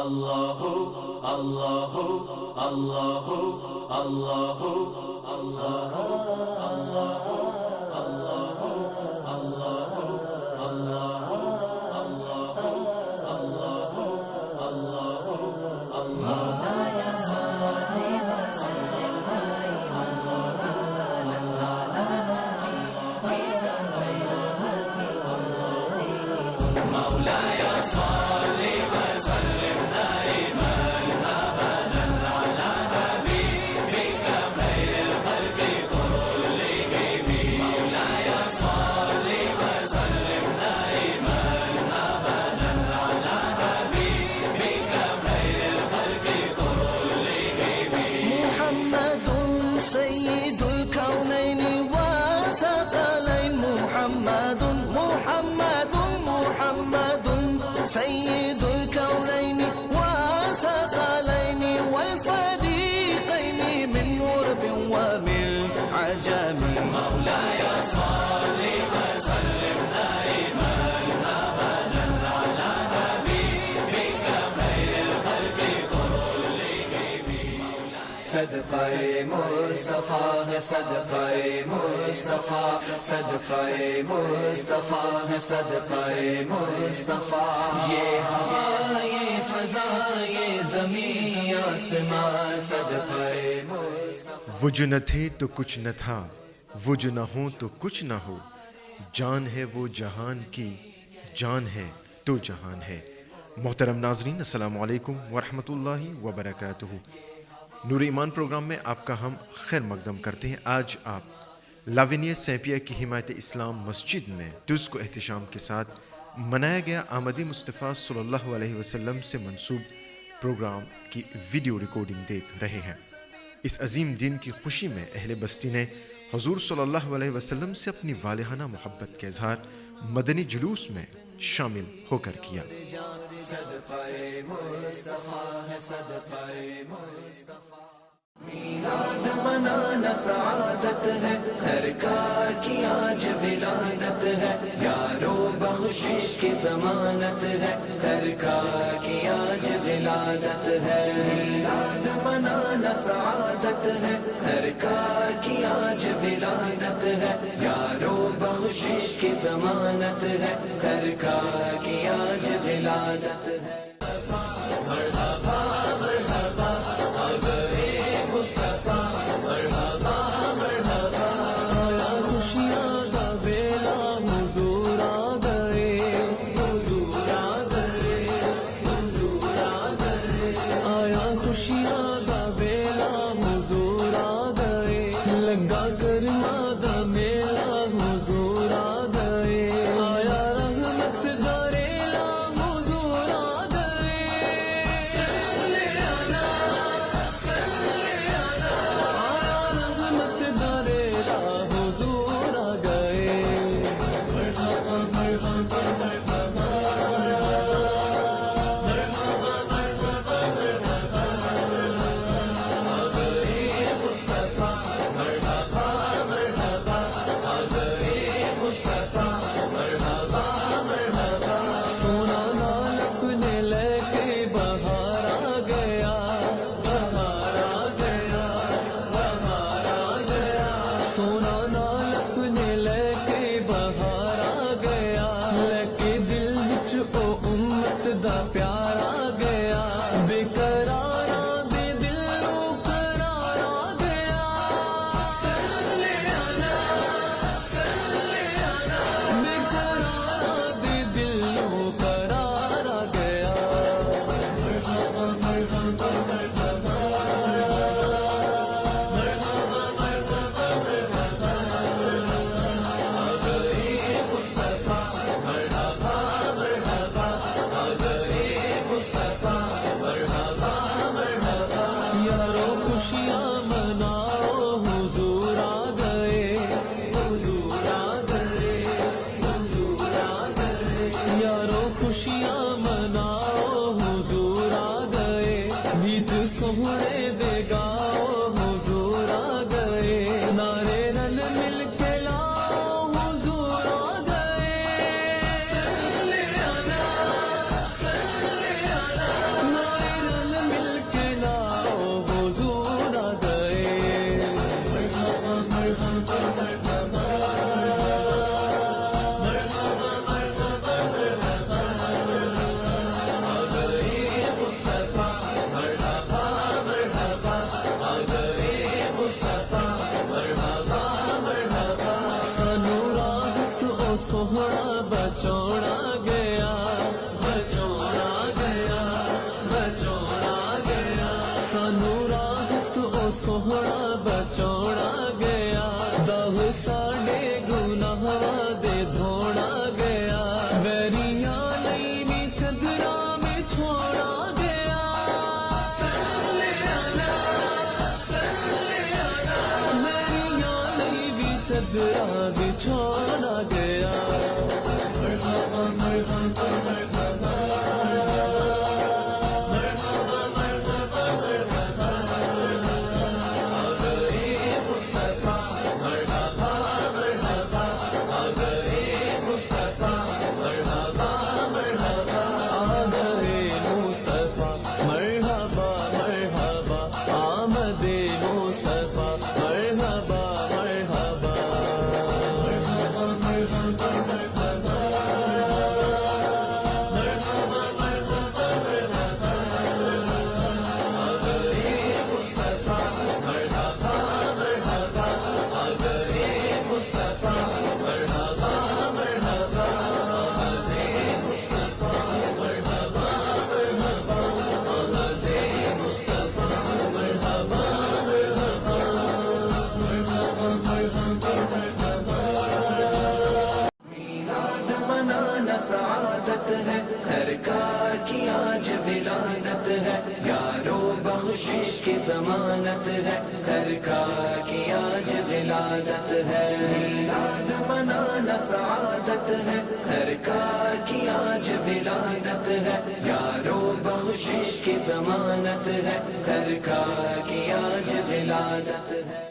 اللہ اللہ اللہ اللہ اللہ سيد الكونين وثقلين والفريقين من غرب ومن عجم مولاي صل وسلم دائما ابدا على حبيبك خير الخلق كلهم صدقہ مصطفیٰ ہے صدقہ مصطفیٰ صدقہ مصطفیٰ ہے صدقہ مصطفیٰ یہ ہوا یہ فضا یہ زمین آسمان صدقہ مصطفیٰ وہ جو نہ تھے تو کچھ نہ تھا وہ جو نہ ہوں تو کچھ نہ ہو جان ہے وہ جہان کی جان ہے تو جہان ہے۔ محترم ناظرین السلام علیکم ورحمۃ اللہ وبرکاتہ۔ نور ایمان پروگرام میں آپ کا ہم خیر مقدم کرتے ہیں۔ آج آپ لاونیہ سیپیا کی حمایت اسلام مسجد میں ٹوس کو احتشام کے ساتھ منایا گیا آمدی مصطفیٰ صلی اللہ علیہ وسلم سے منسوب پروگرام کی ویڈیو ریکارڈنگ دیکھ رہے ہیں۔ اس عظیم دن کی خوشی میں اہل بستی نے حضور صلی اللہ علیہ وسلم سے اپنی والہانہ محبت کا اظہار مدنی جلوس میں شامل ہو کر کیا۔ میلاد منانا سعادت ہے سرکار کی آج ولادت ہے یارو بخشش کی ضمانت ہے سرکار کی آج ولادت ہے میلاد منانا سعادت ہے سرکار کی آج ولادت ہے یارو بخشش کی ضمانت ہے سرکار کی آج ولادت ہے آیا رحمت دریلا حضور آ گئے سوہنا بچوڑا گیا دہ ساڈے گناہ دے دھوڑا گیا ویریاں لئی بھی چدرا میں چھوڑا گیا ویریاں لئی بھی چدرا بچھوڑا گیا سعادت ہے سرکار کی آج ولادت ہے یارو بخشش کی ضمانت ہے سرکار کی آج ولادت ہے میلاد منانا سعادت ہے سرکار کی آج ولادت ہے یارو بخشش کی ضمانت ہے سرکار کی آج ولادت ہے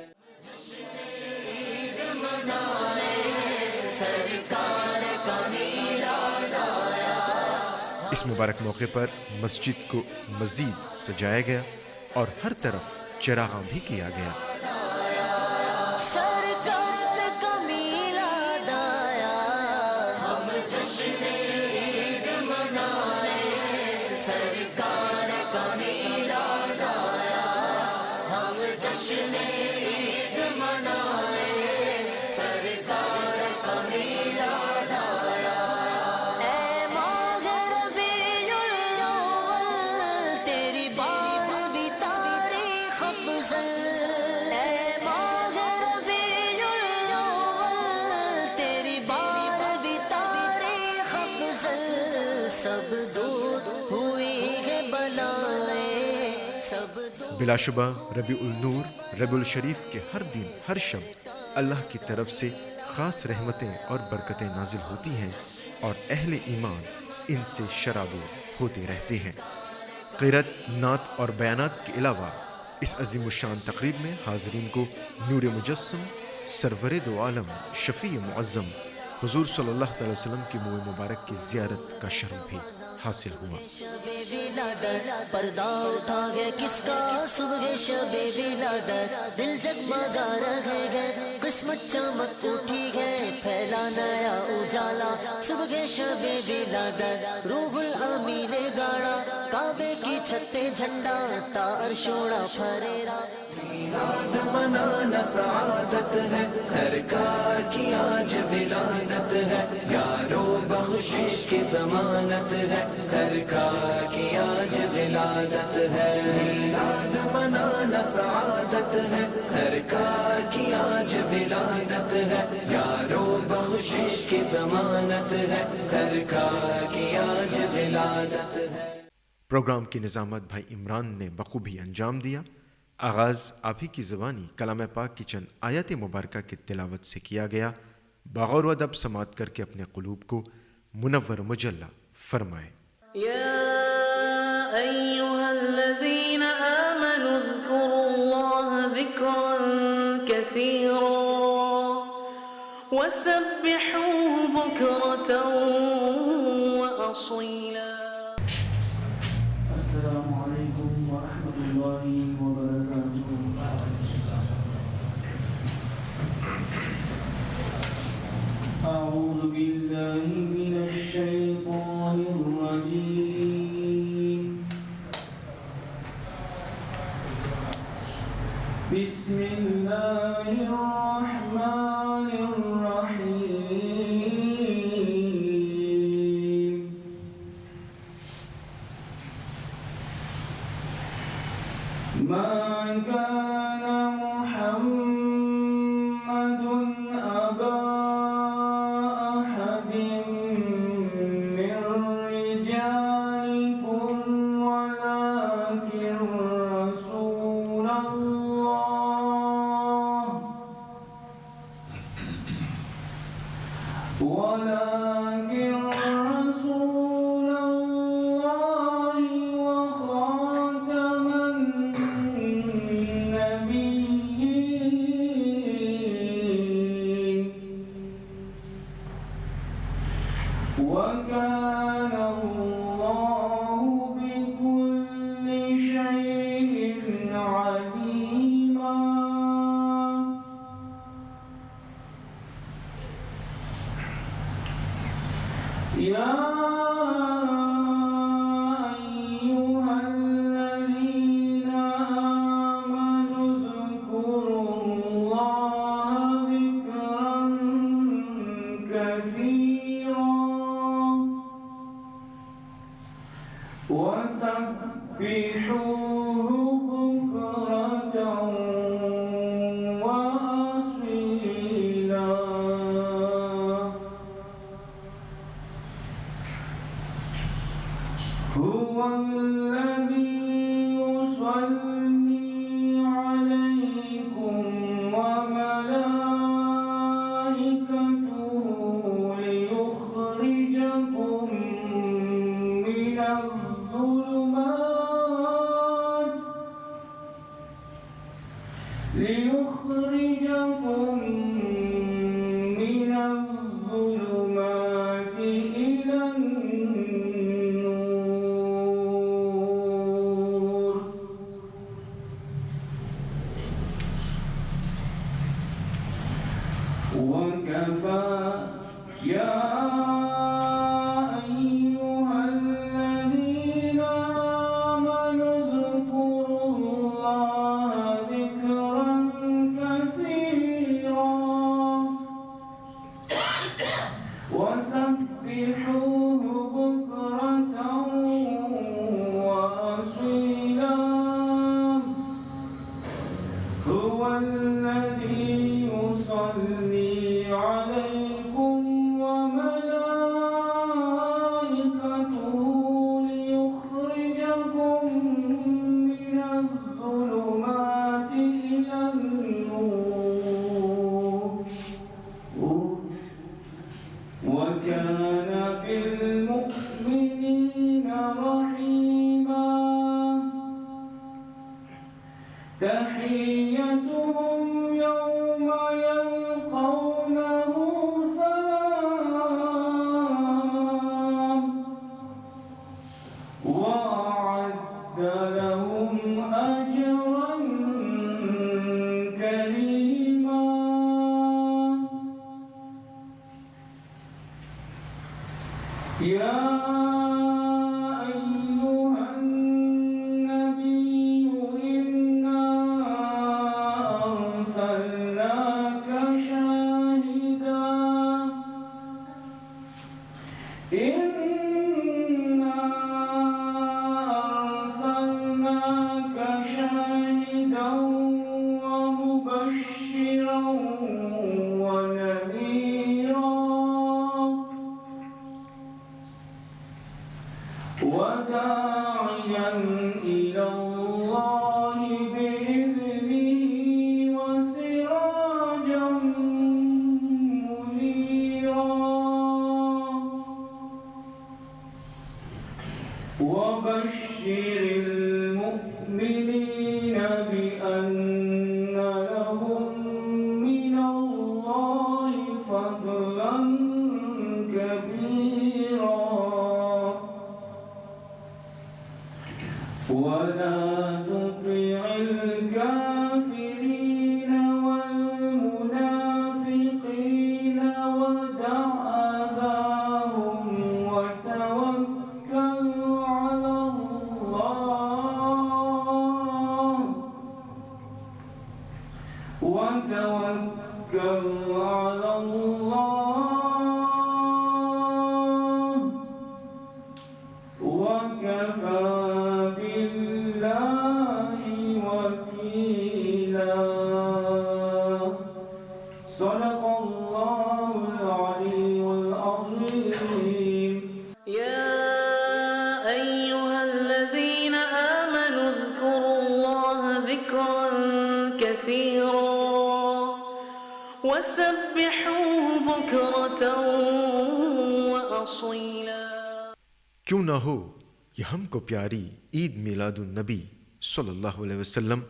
اس مبارک موقع پر مسجد کو مزید سجایا گیا اور ہر طرف چراغاں بھی کیا گیا سرکار کا میلاد آیا ہم جشن عید منائے سرکار کا میلاد آیا ہم جشن عید منائے سرکار کا میلاد آیا اے ماہ ربیع الاول تیری بار بھی تاریخ افضل اے ماہ ربیع الاول تیری بار بھی تاریخ افضل سب دور ہوئی ہے بلائیں سب دور بلا شبہ ربیع النور ربیع الشریف کے ہر دن ہر شب اللہ کی طرف سے خاص رحمتیں اور برکتیں نازل ہوتی ہیں اور اہل ایمان ان سے شرابور ہوتے رہتے ہیں قرأت نعت اور بیانات کے علاوہ اس عظیم الشان تقریب میں حاضرین کو نور مجسم سرور دو عالم شفیع معظم حضور صلی اللہ تعالی وسلم کی منہ مبارک کی زیارت کا شرف بھی حاصل ہوا شب ولادت پردہ اٹھا گیا کس کا صبح شب ولادت دل جگمگا رہے گئے قسمت چمک اٹھی ہے پھیلا نیا اجالا صبح شب ولادت روح الامین نے گاڑا کعبے کی چھت پہ جھنڈا تا عرشوڑا پھریرا میلاد منانا سعادت ہے سرکار کی آج ولادت ہے یارو بخشش کی ضمانت ہے سرکار کی آج ولادت ہے میلاد منانا سعادت ہے سرکار کی آج ولادت ہے یارو بخشش کی ضمانت ہے سرکار کی آج ولادت ہے پروگرام کی نظامت بھائی عمران نے بخوبی انجام دیا آغاز آپ ہی کی زبانی کلام پاک کی چند آیات مبارکہ کی تلاوت سے کیا گیا بغور و ادب سماعت کر کے اپنے قلوب کو منور مجلہ فرمائیں يا أيها الذين آمنوا اذكروا الله ذكرا كثيرا وسبحوه بكرة وأصيلا السلام علیکم ورحمۃ اللہ وبرکاتہ اعوذ باللہ من الشیطان الرجیم بسم اللہ الرحمن الرحیم ما كان محمد أبا أحد من رجالكم ولكن رسول الله وخاتم النبيين وكان الله بكل شيء عليما يا أيها الذين آمنوا اذكروا الله ذكرا كثيرا وسبحوه بكرة وأصيلا هو الذي يصلي عليكم وملائكته ليخرجكم من الظلمات إلى النور وكفى يا أيها الذين آمنوا اذكروا الله ذكرا كثيرا وسبحوه بكرة وأصيلا هو الذي يصلي عليكم وملائكته ليخرجكم من الظلمات إلى النور وكان بالمؤمنين رحيما تحيتهم يوم يلقونه سلام وأعد لهم أجرا كريما يا أيها النبي إنا أرسلناك شاهدا ومبشرا ونذيرا وداعيا إلى الله بإذنه وسراجا منيرا وبشر المؤمنين بأن لهم من الله فضلا كبيرا ولا تطع الكافرين والمنافقين ودع أذاهم وتوكل على الله وكفى بالله ذكرا كثيرا وسبحوه بكرة وأصيلا. کیوں نہ ہو یہ ہم کو پیاری عید میلاد النبی صلی اللہ علیہ وسلم.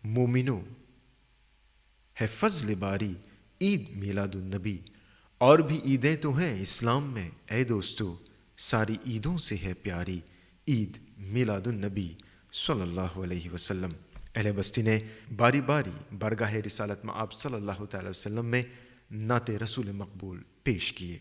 مومنوں ہے فضل باری عید میلاد النبی. اور بھی عیدیں تو ہیں اسلام میں اے دوستو، ساری عیدوں سے ہے پیاری عید میلاد النبی صلی اللہ علیہ وسلم. اہل بستی نے باری باری بارگاہ رسالت میں آپ صلی اللہ تعالی وسلم میں نعت رسول مقبول پیش کیے.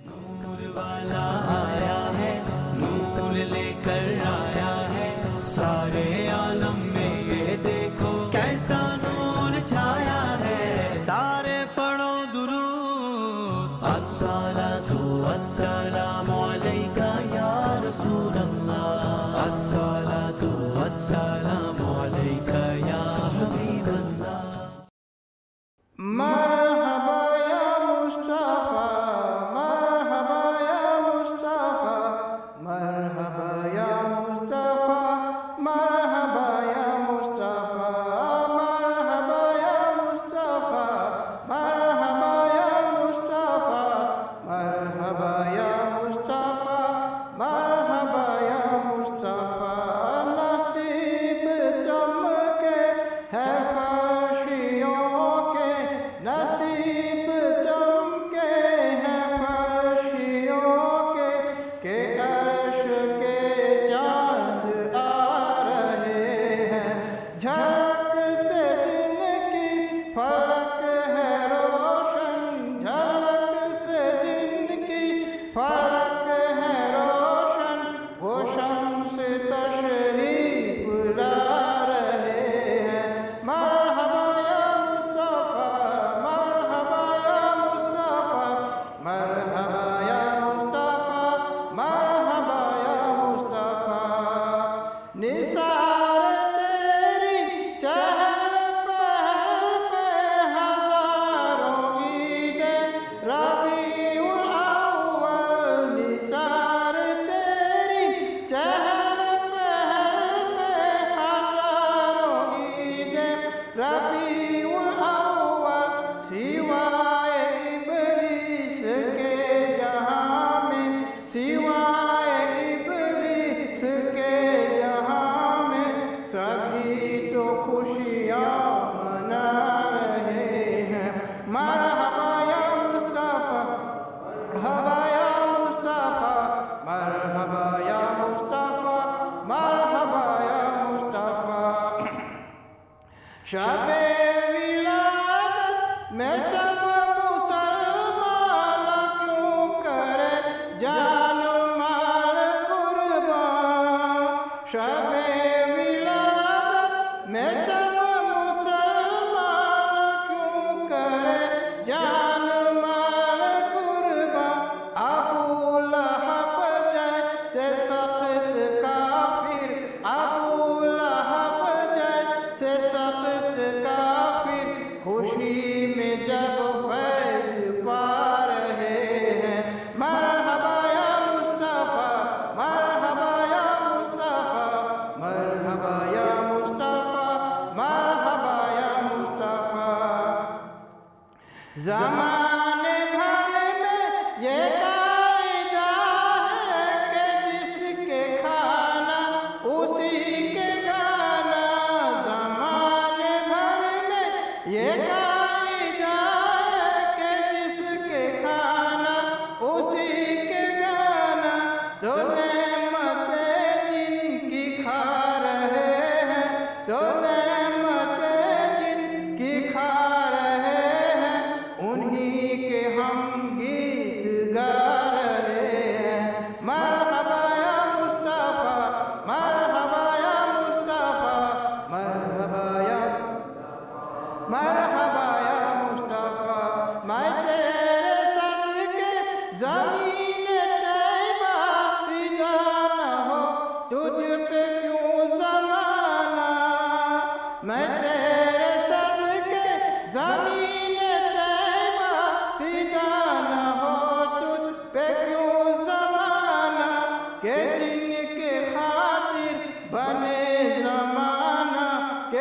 نور والا آیا ہے، نور لے کر آیا ہے، سارے عالم میں یہ دیکھو کیسا نور چھایا ہے. سارے پڑھو درود، الصلاۃ والسلام علیکہ یا رسول اللہ، الصلاۃ والسلام علیکہ یا حبیب اللہ. مرحبا یا مصطفیٰ، مرحبا یا مصطفیٰ، مرحبا یا مصطفیٰ، مرحبا یا مصطفیٰ، مرحبا یا مصطفیٰ، مرحبا یا مصطفیٰ، مرحبا یا مصطفیٰ، مرحبا یا مصطفیٰ. نصیب چمکے ہے فرشیوں کے، نصیب چمکے ہیں فرشیوں کے، کہ عرش کے چاند آ رہے ہیں. جھلک سے جن کی فلک ہے روشن، جھلک سے جن کی فلک ہے روشن، وہ شمس تشریف لا رہے ہیں. مرحبا یا مصطفیٰ، مرحبا یا مصطفیٰ، مرحبا یا مصطفیٰ، مرحبا یا مصطفیٰ. نثار تیری چہل پہل پہ ہزاروں عیدیں ربیع الاول. نثار تیری چہل پہل پہ ہزاروں عیدیں ربیع الاول. سوائے ابلیس کے جہاں میں، سوائے ابلیس کے جہاں میں، سبھی تو خوشیاں منا رہے ہیں. مرحبا یا مصطفیٰ، مرحبا یا مصطفیٰ، مرحبا یا مصطفیٰ، مرحبا یا مصطفیٰ. شب ولادت میں سب مسلمان کیوں کرے جان و مال قربان. شب ولادت میں سب مسلمان کیوں کرے جان و مال قربان. ابو لہب جیسے سخت کافر، ابو لہب جیسے سخت کافر، خوشی میں جب فیض پا رہے ہیں. مرحبا یا مصطفیٰ، مرحبا یا مصطفیٰ، مرحبا یا مصطفیٰ، مرحبا یا مصطفیٰ. زمانے بھر میں یہ قاعدہ ہے کہ جس کے کھانا اسی کے گانا. زمانے بھر میں یہ قاعدہ ہے کہ جس کے کھانا اسی کے گانا. تو نعمتیں جن کی کھا رہے ہیں، تو نعمتیں جن کی کھا رہے ہیں، انہی کے ہم گیت گا رہے ہیں. مرحبا یا مصطفیٰ، مرحبا یا مصطفیٰ، مرحبا یا مرحبا یا مصطفیٰ. میں تیرے صدقے زمین طیبہ فدا نہ ہو، تجھ پہ کیوں زمانہ. میں تیرے صدقے زمین طیبہ فدا نہ ہو، تجھ پہ کیوں زمانہ. کہ جن کے خاطر بنے زمانہ، کہ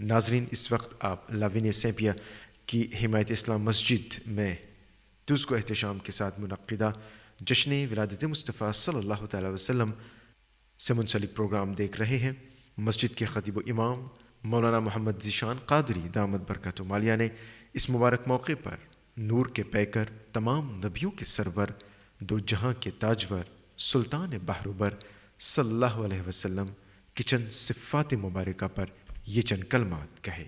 ناظرین، اس وقت آپ لاوینیا سیپیا کی حمایت اسلام مسجد میں تز کو احتشام کے ساتھ منعقدہ جشن ولادت مصطفیٰ صلی اللہ تعالی وسلم سے منسلک پروگرام دیکھ رہے ہیں۔ مسجد کے خطیب و امام مولانا محمد ذیشان قادری دامت برکاتہ عالیہ نے اس مبارک موقع پر نور کے پیکر، تمام نبیوں کے سرور، دو جہاں کے تاجور، سلطان بحر بر صلی اللہ علیہ وسلم کی چند صفات مبارکہ پر یہ چند کلمات کہے۔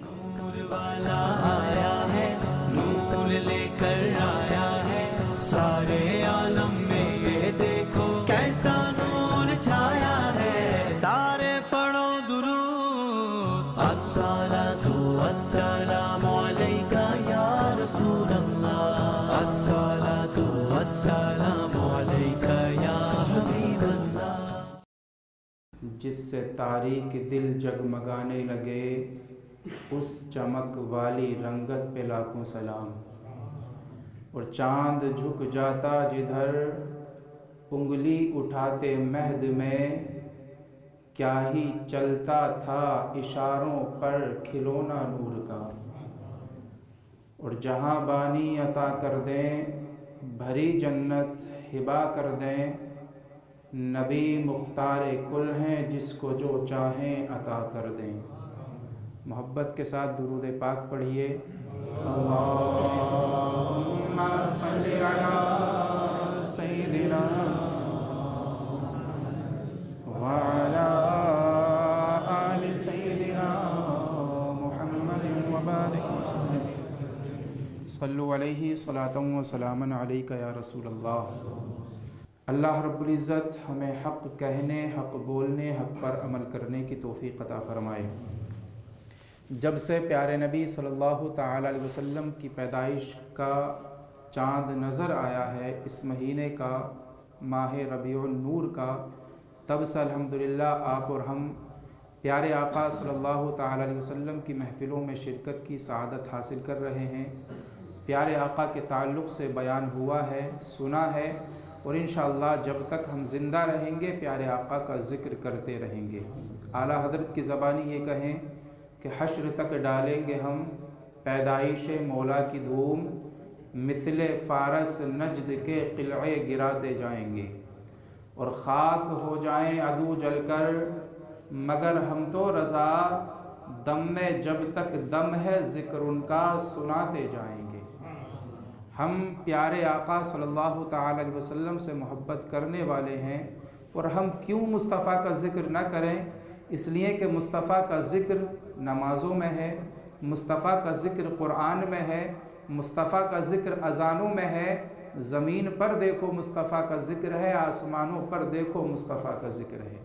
نور والا آیا ہے، نور لے کر آیا ہے، سارے عالم میں یہ دیکھو کیسا نور چھایا ہے۔ سارے پڑھو درود، الصلاۃ والسلام علیکہ یا رسول اللہ، الصلاۃ والسلام علیکہ یا حبیب اللہ۔ جس سے تاریک دل جگمگانے لگے، اس چمک والی رنگت پہ لاکھوں سلام۔ اور چاند جھک جاتا جدھر، انگلی اٹھاتے مہد میں، کیا ہی چلتا تھا اشاروں پر کھلونا نور کا۔ اور جہاں بانی عطا کر دیں، بھری جنت ہبا کر دیں، نبی مختار کل ہیں جس کو جو چاہیں عطا کر دیں۔ محبت کے ساتھ درود پاک پڑھیے۔ اللہم صلی علی سیدنا وعلی آل سیدنا محمد وبارک وسلم۔ صلو علیہ صلاۃ و سلاما علیکہ یا رسول اللہ۔ اللہ رب العزت ہمیں حق کہنے، حق بولنے، حق پر عمل کرنے کی توفیق عطا فرمائے۔ جب سے پیارے نبی صلی اللہ تعالی علیہ وسلم کی پیدائش کا چاند نظر آیا ہے، اس مہینے کا، ماہ ربیع النور کا، تب سے الحمدللہ آپ اور ہم پیارے آقا صلی اللہ تعالی علیہ وسلم کی محفلوں میں شرکت کی سعادت حاصل کر رہے ہیں۔ پیارے آقا کے تعلق سے بیان ہوا ہے، سنا ہے، اور انشاءاللہ جب تک ہم زندہ رہیں گے پیارے آقا کا ذکر کرتے رہیں گے۔ اعلیٰ حضرت کی زبانی یہ کہیں کہ حشر تک ڈالیں گے ہم پیدائش مولا کی دھوم، مثل فارس نجد کے قلعے گراتے جائیں گے، اور خاک ہو جائیں عدو جل کر، مگر ہم تو رضا، دم میں جب تک دم ہے ذکر ان کا سناتے جائیں گے۔ ہم پیارے آقا صلی اللہ تعالی علیہ وسلم سے محبت کرنے والے ہیں، اور ہم کیوں مصطفیٰ کا ذکر نہ کریں؟ اس لیے کہ مصطفیٰ کا ذکر نمازوں میں ہے، مصطفیٰ کا ذکر قرآن میں ہے، مصطفیٰ کا ذکر اذانوں میں ہے۔ زمین پر دیکھو مصطفیٰ کا ذکر ہے، آسمانوں پر دیکھو مصطفیٰ کا ذکر ہے۔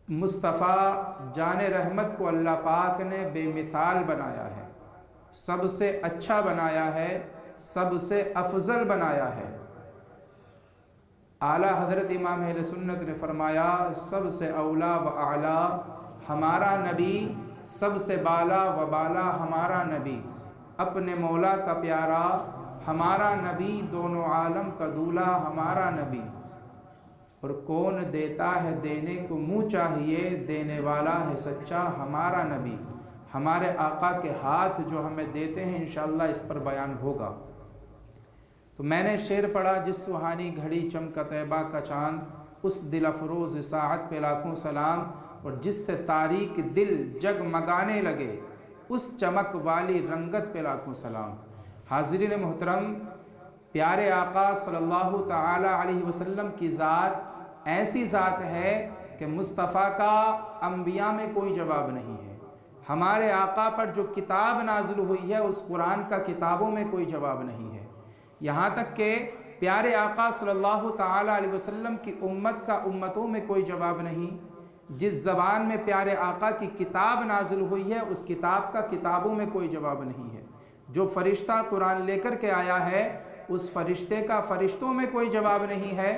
مصطفیٰ جان رحمت کو اللہ پاک نے بے مثال بنایا ہے، سب سے اچھا بنایا ہے، سب سے افضل بنایا ہے۔ اعلیٰ حضرت امام اہل سنت نے فرمایا، سب سے اولا و اعلیٰ ہمارا نبی، سب سے بالا و بالا ہمارا نبی، اپنے مولا کا پیارا ہمارا نبی، دونوں عالم کا دولہ ہمارا نبی۔ اور کون دیتا ہے دینے کو منہ چاہیے، دینے والا ہے سچا ہمارا نبی۔ ہمارے آقا کے ہاتھ جو ہمیں دیتے ہیں انشاءاللہ اس پر بیان ہوگا۔ تو میں نے شعر پڑھا، جس سہانی گھڑی چمکا طیبہ کا چاند، اس دل افروز ساعت پہ لاکھوں سلام، اور جس سے تاریک دل جگمگانے لگے، اس چمک والی رنگت پہ لاکھوں سلام۔ حاضرین محترم، پیارے آقا صلی اللہ تعالی علیہ وسلم کی ذات ایسی ذات ہے کہ مصطفیٰ کا انبیاء میں کوئی جواب نہیں ہے۔ ہمارے آقا پر جو کتاب نازل ہوئی ہے اس قرآن کا کتابوں میں کوئی جواب نہیں ہے، یہاں تک کہ پیارے آقا صلی اللہ تعالی علیہ وسلم کی امت کا امتوں میں کوئی جواب نہیں۔ جس زبان میں پیارے آقا کی کتاب نازل ہوئی ہے اس کتاب کا کتابوں میں کوئی جواب نہیں ہے۔ جو فرشتہ قرآن لے کر کے آیا ہے اس فرشتے کا فرشتوں میں کوئی جواب نہیں ہے۔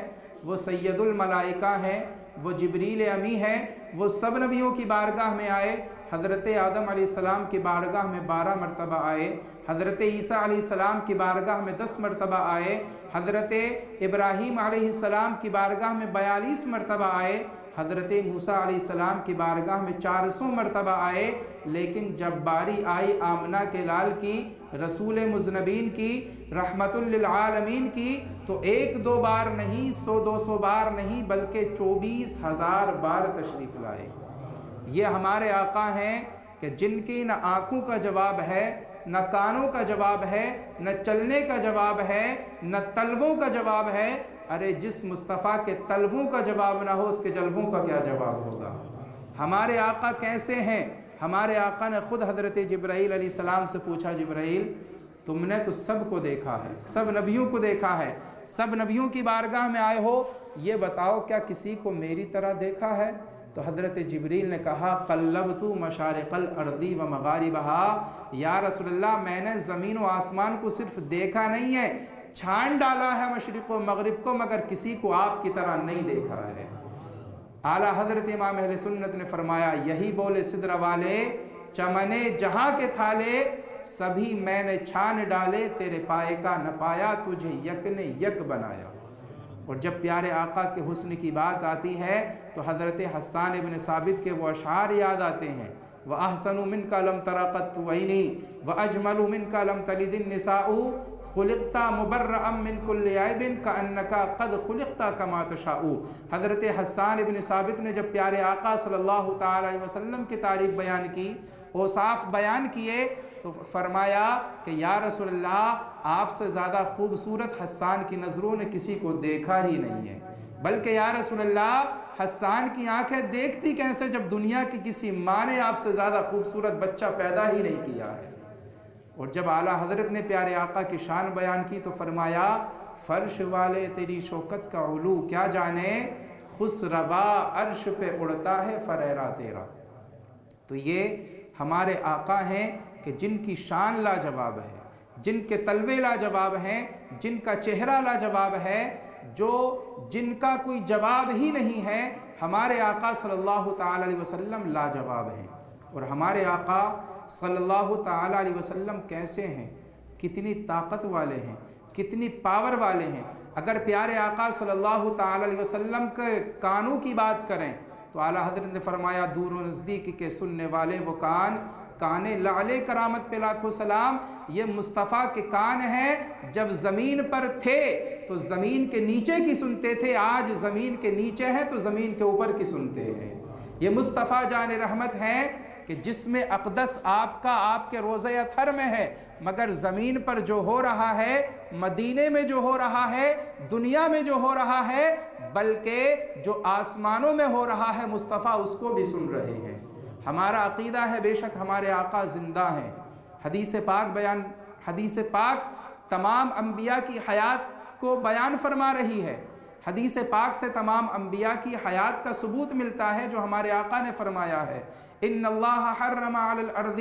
وہ سید الملائکہ ہیں، وہ جبریل امی ہیں، وہ سب نبیوں کی بارگاہ میں آئے۔ حضرت آدم علیہ السلام کی بارگاہ میں 12 مرتبہ آئے، حضرت عیسیٰ علیہ السلام کی بارگاہ میں 10 مرتبہ آئے، حضرت ابراہیم علیہ السلام کی بارگاہ میں 42 مرتبہ آئے، حضرت موسیٰ علیہ السلام کی بارگاہ میں 400 مرتبہ آئے، لیکن جب باری آئی آمنہ کے لال کی، رسول مذنبین کی، رحمت للعالمین کی، تو 1-2 بار نہیں، 100-200 بار نہیں، بلکہ 24,000 بار تشریف لائے۔ یہ ہمارے آقا ہیں کہ جن کی نہ آنکھوں کا جواب ہے، نہ کانوں کا جواب ہے، نہ چلنے کا جواب ہے، نہ تلووں کا جواب ہے۔ ارے جس مصطفیٰ کے تلووں کا جواب نہ ہو، اس کے جلووں کا کیا جواب ہوگا؟ ہمارے آقا کیسے ہیں؟ ہمارے آقا نے خود حضرت جبرائیل علیہ السلام سے پوچھا، جبرائیل تم نے تو سب کو دیکھا ہے، سب نبیوں کو دیکھا ہے، سب نبیوں کی بارگاہ میں آئے ہو، یہ بتاؤ کیا کسی کو میری طرح دیکھا ہے؟ تو حضرت جبریل نے کہا قلبت مشارق الارض و مغاربہا، یا رسول اللہ میں نے زمین و آسمان کو صرف دیکھا نہیں ہے، چھان ڈالا ہے مشرق و مغرب کو، مگر کسی کو آپ کی طرح نہیں دیکھا ہے۔ اعلیٰ حضرت امام اہل سنت نے فرمایا، یہی بولے صدر والے، چمنے جہاں کے تھالے سبھی میں نے چھان ڈالے، تیرے پائے کا نہ پایا، تجھے یک نے یک بنایا۔ اور جب پیارے آقا کے حسن کی بات آتی ہے تو حضرت حسان ابن ثابت کے وہ اشعار یاد آتے ہیں، وَأَحْسَنُ مِنْكَ لَمْ تَرَ قَطُّ عَيْنِي وَأَجْمَلُ مِنْكَ لَمْ تَلِدِ النِّسَاءُ خُلِقْتَ مُبَرَّأً مِنْ كُلِّ عَيْبٍ كَأَنَّكَ قَدْ خُلِقْتَ كَمَا تَشَاءُ۔ حضرت حسان ابن ثابت نے جب پیارے آقا صلی اللہ تعالی علیہ وسلم کی تعریف بیان کی، اوصاف بیان کیے، تو فرمایا کہ یا رسول اللہ آپ سے زیادہ خوبصورت حسان کی نظروں نے کسی کو دیکھا ہی نہیں ہے، بلکہ یا رسول اللہ حسان کی آنکھیں دیکھتی کیسے جب دنیا کی کسی ماں نے آپ سے زیادہ خوبصورت بچہ پیدا ہی نہیں کیا ہے۔ اور جب اعلیٰ حضرت نے پیارے آقا کی شان بیان کی تو فرمایا فرش والے تیری شوکت کا علو کیا جانے، خسروا عرش پہ اڑتا ہے فریرا تیرا۔ تو یہ ہمارے آقا ہیں کہ جن کی شان لاجواب ہے، جن کے تلوے لاجواب ہیں، جن کا چہرہ لاجواب ہے، جن کا کوئی جواب ہی نہیں ہے، ہمارے آقا صلی اللہ تعالی علیہ وسلم لاجواب ہیں۔ اور ہمارے آقا صلی اللہ تعالی علیہ وسلم کیسے ہیں، کتنی طاقت والے ہیں، کتنی پاور والے ہیں۔ اگر پیارے آقا صلی اللہ تعالی علیہ وسلم کے کانوں کی بات کریں تو اعلیٰ حضرت نے فرمایا دور و نزدیک کے سننے والے وہ کان، کان لعل کرامت پہ لاکھوں سلام۔ یہ مصطفیٰ کے کان ہیں، جب زمین پر تھے تو زمین کے نیچے کی سنتے تھے، آج زمین کے نیچے ہیں تو زمین کے اوپر کی سنتے ہیں۔ یہ مصطفیٰ جان رحمت ہیں کہ جس میں اقدس آپ کا آپ کے روضہ اطہر میں ہے، مگر زمین پر جو ہو رہا ہے، مدینے میں جو ہو رہا ہے، دنیا میں جو ہو رہا ہے، بلکہ جو آسمانوں میں ہو رہا ہے، مصطفیٰ اس کو بھی سن رہے ہیں۔ ہمارا عقیدہ ہے بے شک ہمارے آقا زندہ ہیں۔ حدیث پاک تمام انبیاء کی حیات کو بیان فرما رہی ہے۔ حدیث پاک سے تمام انبیاء کی حیات کا ثبوت ملتا ہے جو ہمارے آقا نے فرمایا ہے، ان اللہ حرم علی الارض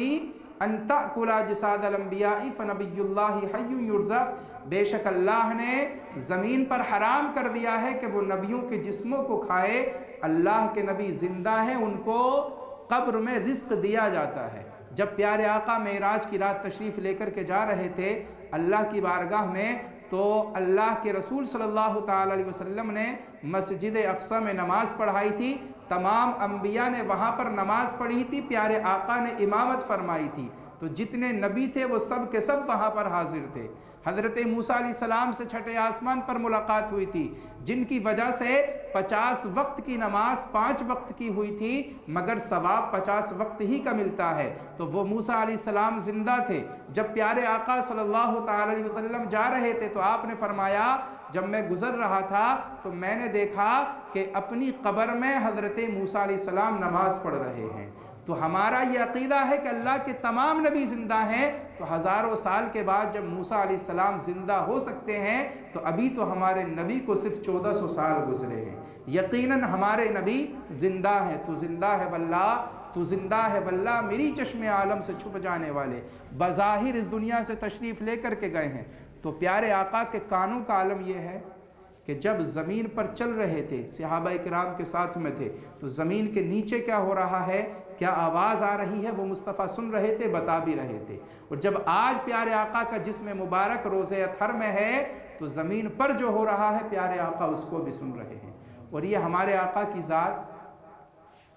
ان تأکل جساد الانبیاء فنبی اللہ حی یرزق۔ بے شک اللہ نے زمین پر حرام کر دیا ہے کہ وہ نبیوں کے جسموں کو کھائے۔ اللہ کے نبی زندہ ہیں، ان کو قبر میں رزق دیا جاتا ہے۔ جب پیارے آقا معراج کی رات تشریف لے کر کے جا رہے تھے اللہ کی بارگاہ میں، تو اللہ کے رسول صلی اللہ تعالی علیہ وسلم نے مسجد اقصی میں نماز پڑھائی تھی، تمام انبیاء نے وہاں پر نماز پڑھی تھی، پیارے آقا نے امامت فرمائی تھی، تو جتنے نبی تھے وہ سب کے سب وہاں پر حاضر تھے۔ حضرت موسیٰ علیہ السلام سے چھٹے آسمان پر ملاقات ہوئی تھی، جن کی وجہ سے 50 وقت کی نماز 5 وقت کی ہوئی تھی، مگر ثواب 50 وقت ہی کا ملتا ہے۔ تو وہ موسیٰ علیہ السلام زندہ تھے۔ جب پیارے آقا صلی اللہ تعالی علیہ وسلم جا رہے تھے تو آپ نے فرمایا جب میں گزر رہا تھا تو میں نے دیکھا کہ اپنی قبر میں حضرت موسیٰ علیہ السلام نماز پڑھ رہے ہیں۔ تو ہمارا یہ عقیدہ ہے کہ اللہ کے تمام نبی زندہ ہیں، تو ہزاروں سال کے بعد جب موسیٰ علیہ السلام زندہ ہو سکتے ہیں تو ابھی تو ہمارے نبی کو صرف 1400 سال گزرے ہیں۔ یقیناً ہمارے نبی زندہ ہیں۔ تو زندہ ہے واللہ، تو زندہ ہے واللہ، میری چشم عالم سے چھپ جانے والے بظاہر اس دنیا سے تشریف لے کر کے گئے ہیں۔ تو پیارے آقا کے کانوں کا عالم یہ ہے کہ جب زمین پر چل رہے تھے، صحابہ کرام کے ساتھ میں تھے، تو زمین کے نیچے کیا ہو رہا ہے، کیا آواز آ رہی ہے، وہ مصطفیٰ سن رہے تھے، بتا بھی رہے تھے۔ اور جب آج پیارے آقا کا جسم مبارک روضہ اطہر میں ہے تو زمین پر جو ہو رہا ہے پیارے آقا اس کو بھی سن رہے ہیں۔ اور یہ ہمارے آقا کی ذات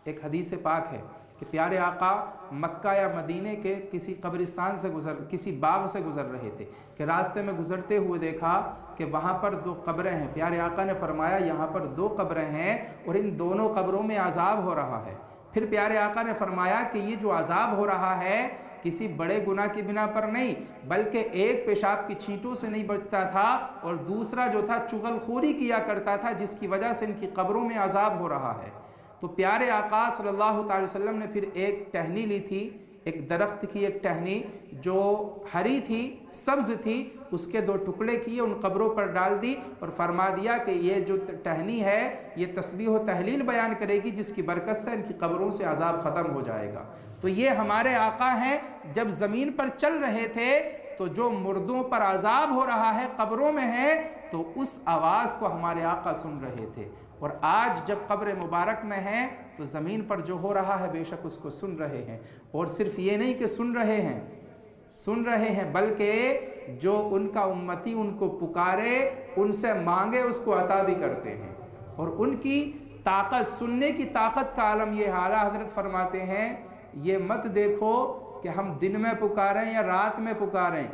ایک حدیث پاک ہے کہ پیارے آقا مکہ یا مدینے کے کسی قبرستان سے کسی باغ سے گزر رہے تھے کہ راستے میں گزرتے ہوئے دیکھا کہ وہاں پر 2 قبریں ہیں۔ پیارے آقا نے فرمایا یہاں پر 2 قبریں ہیں اور ان دونوں قبروں میں عذاب ہو رہا ہے۔ پھر پیارے آقا نے فرمایا کہ یہ جو عذاب ہو رہا ہے کسی بڑے گناہ کی بنا پر نہیں، بلکہ ایک پیشاب کی چھینٹوں سے نہیں بچتا تھا اور دوسرا جو تھا چغل خوری کیا کرتا تھا، جس کی وجہ سے ان کی قبروں میں عذاب ہو رہا ہے۔ تو پیارے آقا صلی اللہ تعالی وسلم نے پھر ایک ٹہنی لی تھی، ایک درخت کی ایک ٹہنی جو ہری تھی، سبز تھی، اس کے 2 ٹکڑے کیے، ان قبروں پر ڈال دی اور فرما دیا کہ یہ جو ٹہنی ہے یہ تسبیح و تحلیل بیان کرے گی، جس کی برکت سے ان کی قبروں سے عذاب ختم ہو جائے گا۔ تو یہ ہمارے آقا ہیں، جب زمین پر چل رہے تھے تو جو مردوں پر عذاب ہو رہا ہے قبروں میں ہے، تو اس آواز کو ہمارے آقا سن رہے تھے، اور آج جب قبر مبارک میں ہیں تو زمین پر جو ہو رہا ہے بے شک اس کو سن رہے ہیں۔ اور صرف یہ نہیں کہ سن رہے ہیں بلکہ جو ان کا امتی ان کو پکارے، ان سے مانگے، اس کو عطا بھی کرتے ہیں۔ اور ان کی طاقت، سننے کی طاقت کا عالم یہ اعلیٰ حضرت فرماتے ہیں، یہ مت دیکھو کہ ہم دن میں پکاریں یا رات میں پکاریں،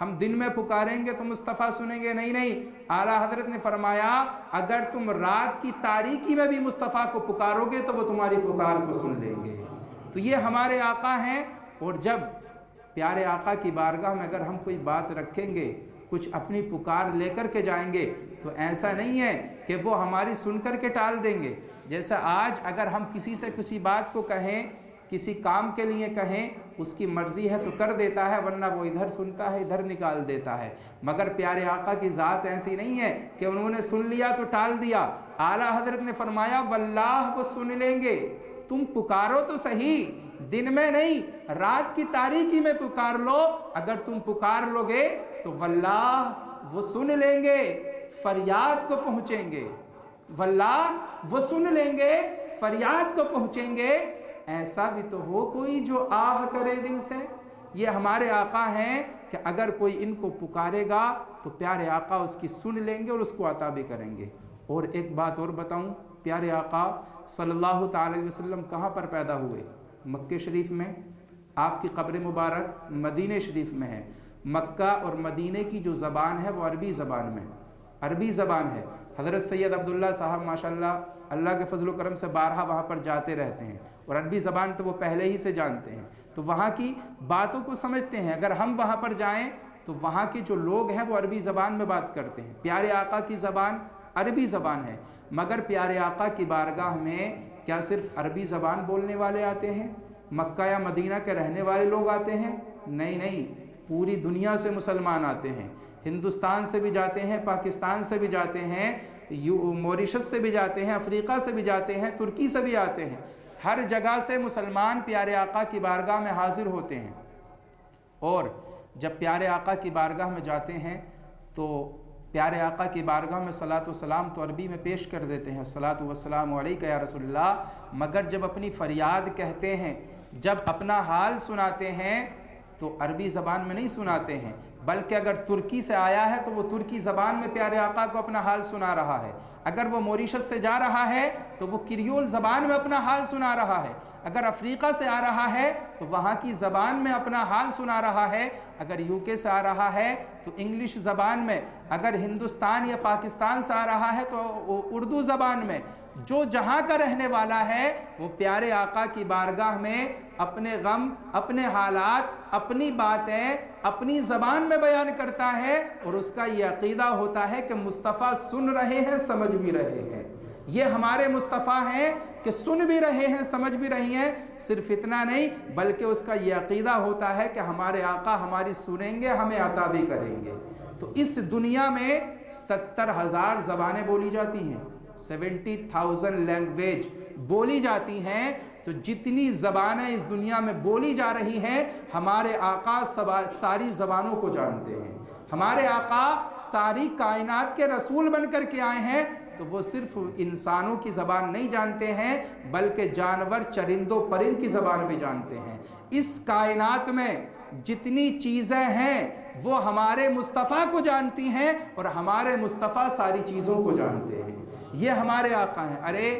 ہم دن میں پکاریں گے تو مصطفیٰ سنیں گے، نہیں، اعلیٰ حضرت نے فرمایا اگر تم رات کی تاریکی میں بھی مصطفیٰ کو پکارو گے تو وہ تمہاری پکار کو سن لیں گے۔ تو یہ ہمارے آقا ہیں، اور جب پیارے آقا کی بارگاہ میں اگر ہم کوئی بات رکھیں گے، کچھ اپنی پکار لے کر کے جائیں گے، تو ایسا نہیں ہے کہ وہ ہماری سن کر کے ٹال دیں گے۔ جیسا آج اگر ہم کسی سے کسی بات کو کہیں، کسی کام کے لیے کہیں، اس کی مرضی ہے تو کر دیتا ہے، ورنہ وہ ادھر سنتا ہے ادھر نکال دیتا ہے۔ مگر پیارے آقا کی ذات ایسی نہیں ہے کہ انہوں نے سن لیا تو ٹال دیا۔ اعلیٰ حضرت نے فرمایا واللہ وہ سن لیں گے، تم پکارو تو صحیح، دن میں نہیں، رات کی تاریکی میں پکار لو، اگر تم پکار لو گے تو واللہ وہ سن لیں گے، فریاد کو پہنچیں گے، واللہ وہ سن لیں گے، فریاد کو پہنچیں گے۔ ایسا بھی تو ہو کوئی جو آہ کرے دل سے۔ یہ ہمارے آقا ہیں کہ اگر کوئی ان کو پکارے گا تو پیارے آقا اس کی سن لیں گے اور اس کو عطا بھی کریں گے۔ اور ایک بات اور بتاؤں، پیارے آقا صلی اللہ تعالی علیہ وسلم کہاں پر پیدا ہوئے؟ مکہ شریف میں۔ آپ کی قبر مبارک مدینہ شریف میں ہے۔ مکہ اور مدینہ کی جو زبان ہے وہ عربی زبان میں، عربی زبان ہے۔ حضرت سید عبداللہ صاحب ماشاءاللہ اللہ کے فضل و کرم سے بارہا وہاں پر جاتے رہتے ہیں، اور عربی زبان تو وہ پہلے ہی سے جانتے ہیں، تو وہاں کی باتوں کو سمجھتے ہیں۔ اگر ہم وہاں پر جائیں تو وہاں کے جو لوگ ہیں وہ عربی زبان میں بات کرتے ہیں۔ پیارے آقا کی زبان عربی زبان ہے، مگر پیارے آقا کی بارگاہ میں کیا صرف عربی زبان بولنے والے آتے ہیں؟ مکہ یا مدینہ کے رہنے والے لوگ آتے ہیں؟ نہیں، پوری دنیا سے مسلمان آتے ہیں، ہندوستان سے بھی جاتے ہیں، پاکستان سے بھی جاتے ہیں، موریشس سے بھی جاتے ہیں، افریقہ سے بھی جاتے ہیں، ترکی سے بھی آتے ہیں، ہر جگہ سے مسلمان پیارے آقا کی بارگاہ میں حاضر ہوتے ہیں۔ اور جب پیارے آقا کی بارگاہ میں جاتے ہیں تو پیارے آقا کی بارگاہ میں صلاۃ و سلام تو عربی میں پیش کر دیتے ہیں، الصلاۃ والسلام علیک یا رسول اللہ، مگر جب اپنی فریاد کہتے ہیں، جب اپنا حال سناتے ہیں تو عربی زبان میں نہیں سناتے ہیں، بلکہ اگر ترکی سے آیا ہے تو وہ ترکی زبان میں پیارے آقا کو اپنا حال سنا رہا ہے، اگر وہ موریشس سے جا رہا ہے تو وہ کریول زبان میں اپنا حال سنا رہا ہے، اگر افریقہ سے آ رہا ہے تو وہاں کی زبان میں اپنا حال سنا رہا ہے، اگر UK سے آ رہا ہے تو انگلش زبان میں، اگر ہندوستان یا پاکستان سے آ رہا ہے تو اردو زبان میں۔ جو جہاں کا رہنے والا ہے وہ پیارے آقا کی بارگاہ میں اپنے غم، اپنے حالات، اپنی باتیں اپنی زبان میں بیان کرتا ہے، اور اس کا یہ عقیدہ ہوتا ہے کہ مصطفیٰ سن رہے ہیں، سمجھ بھی رہے ہیں۔ یہ ہمارے مصطفیٰ ہیں کہ سن بھی رہے ہیں، سمجھ بھی رہی ہیں۔ صرف اتنا نہیں بلکہ اس کا یہ عقیدہ ہوتا ہے کہ ہمارے آقا ہماری سنیں گے، ہمیں عطا بھی کریں گے۔ تو اس دنیا میں 70,000 زبانیں بولی جاتی ہیں، 70,000 لینگویج بولی جاتی ہیں۔ تو جتنی زبانیں اس دنیا میں بولی جا رہی ہیں، ہمارے آقا ساری زبانوں کو جانتے ہیں۔ ہمارے آقا ساری کائنات کے رسول بن کر کے آئے ہیں، تو وہ صرف انسانوں کی زبان نہیں جانتے ہیں بلکہ جانور، چرند و پرند کی زبان بھی جانتے ہیں۔ اس کائنات میں جتنی چیزیں ہیں وہ ہمارے مصطفیٰ کو جانتی ہیں، اور ہمارے مصطفیٰ ساری چیزوں کو جانتے ہیں۔ یہ ہمارے آقا ہیں۔ ارے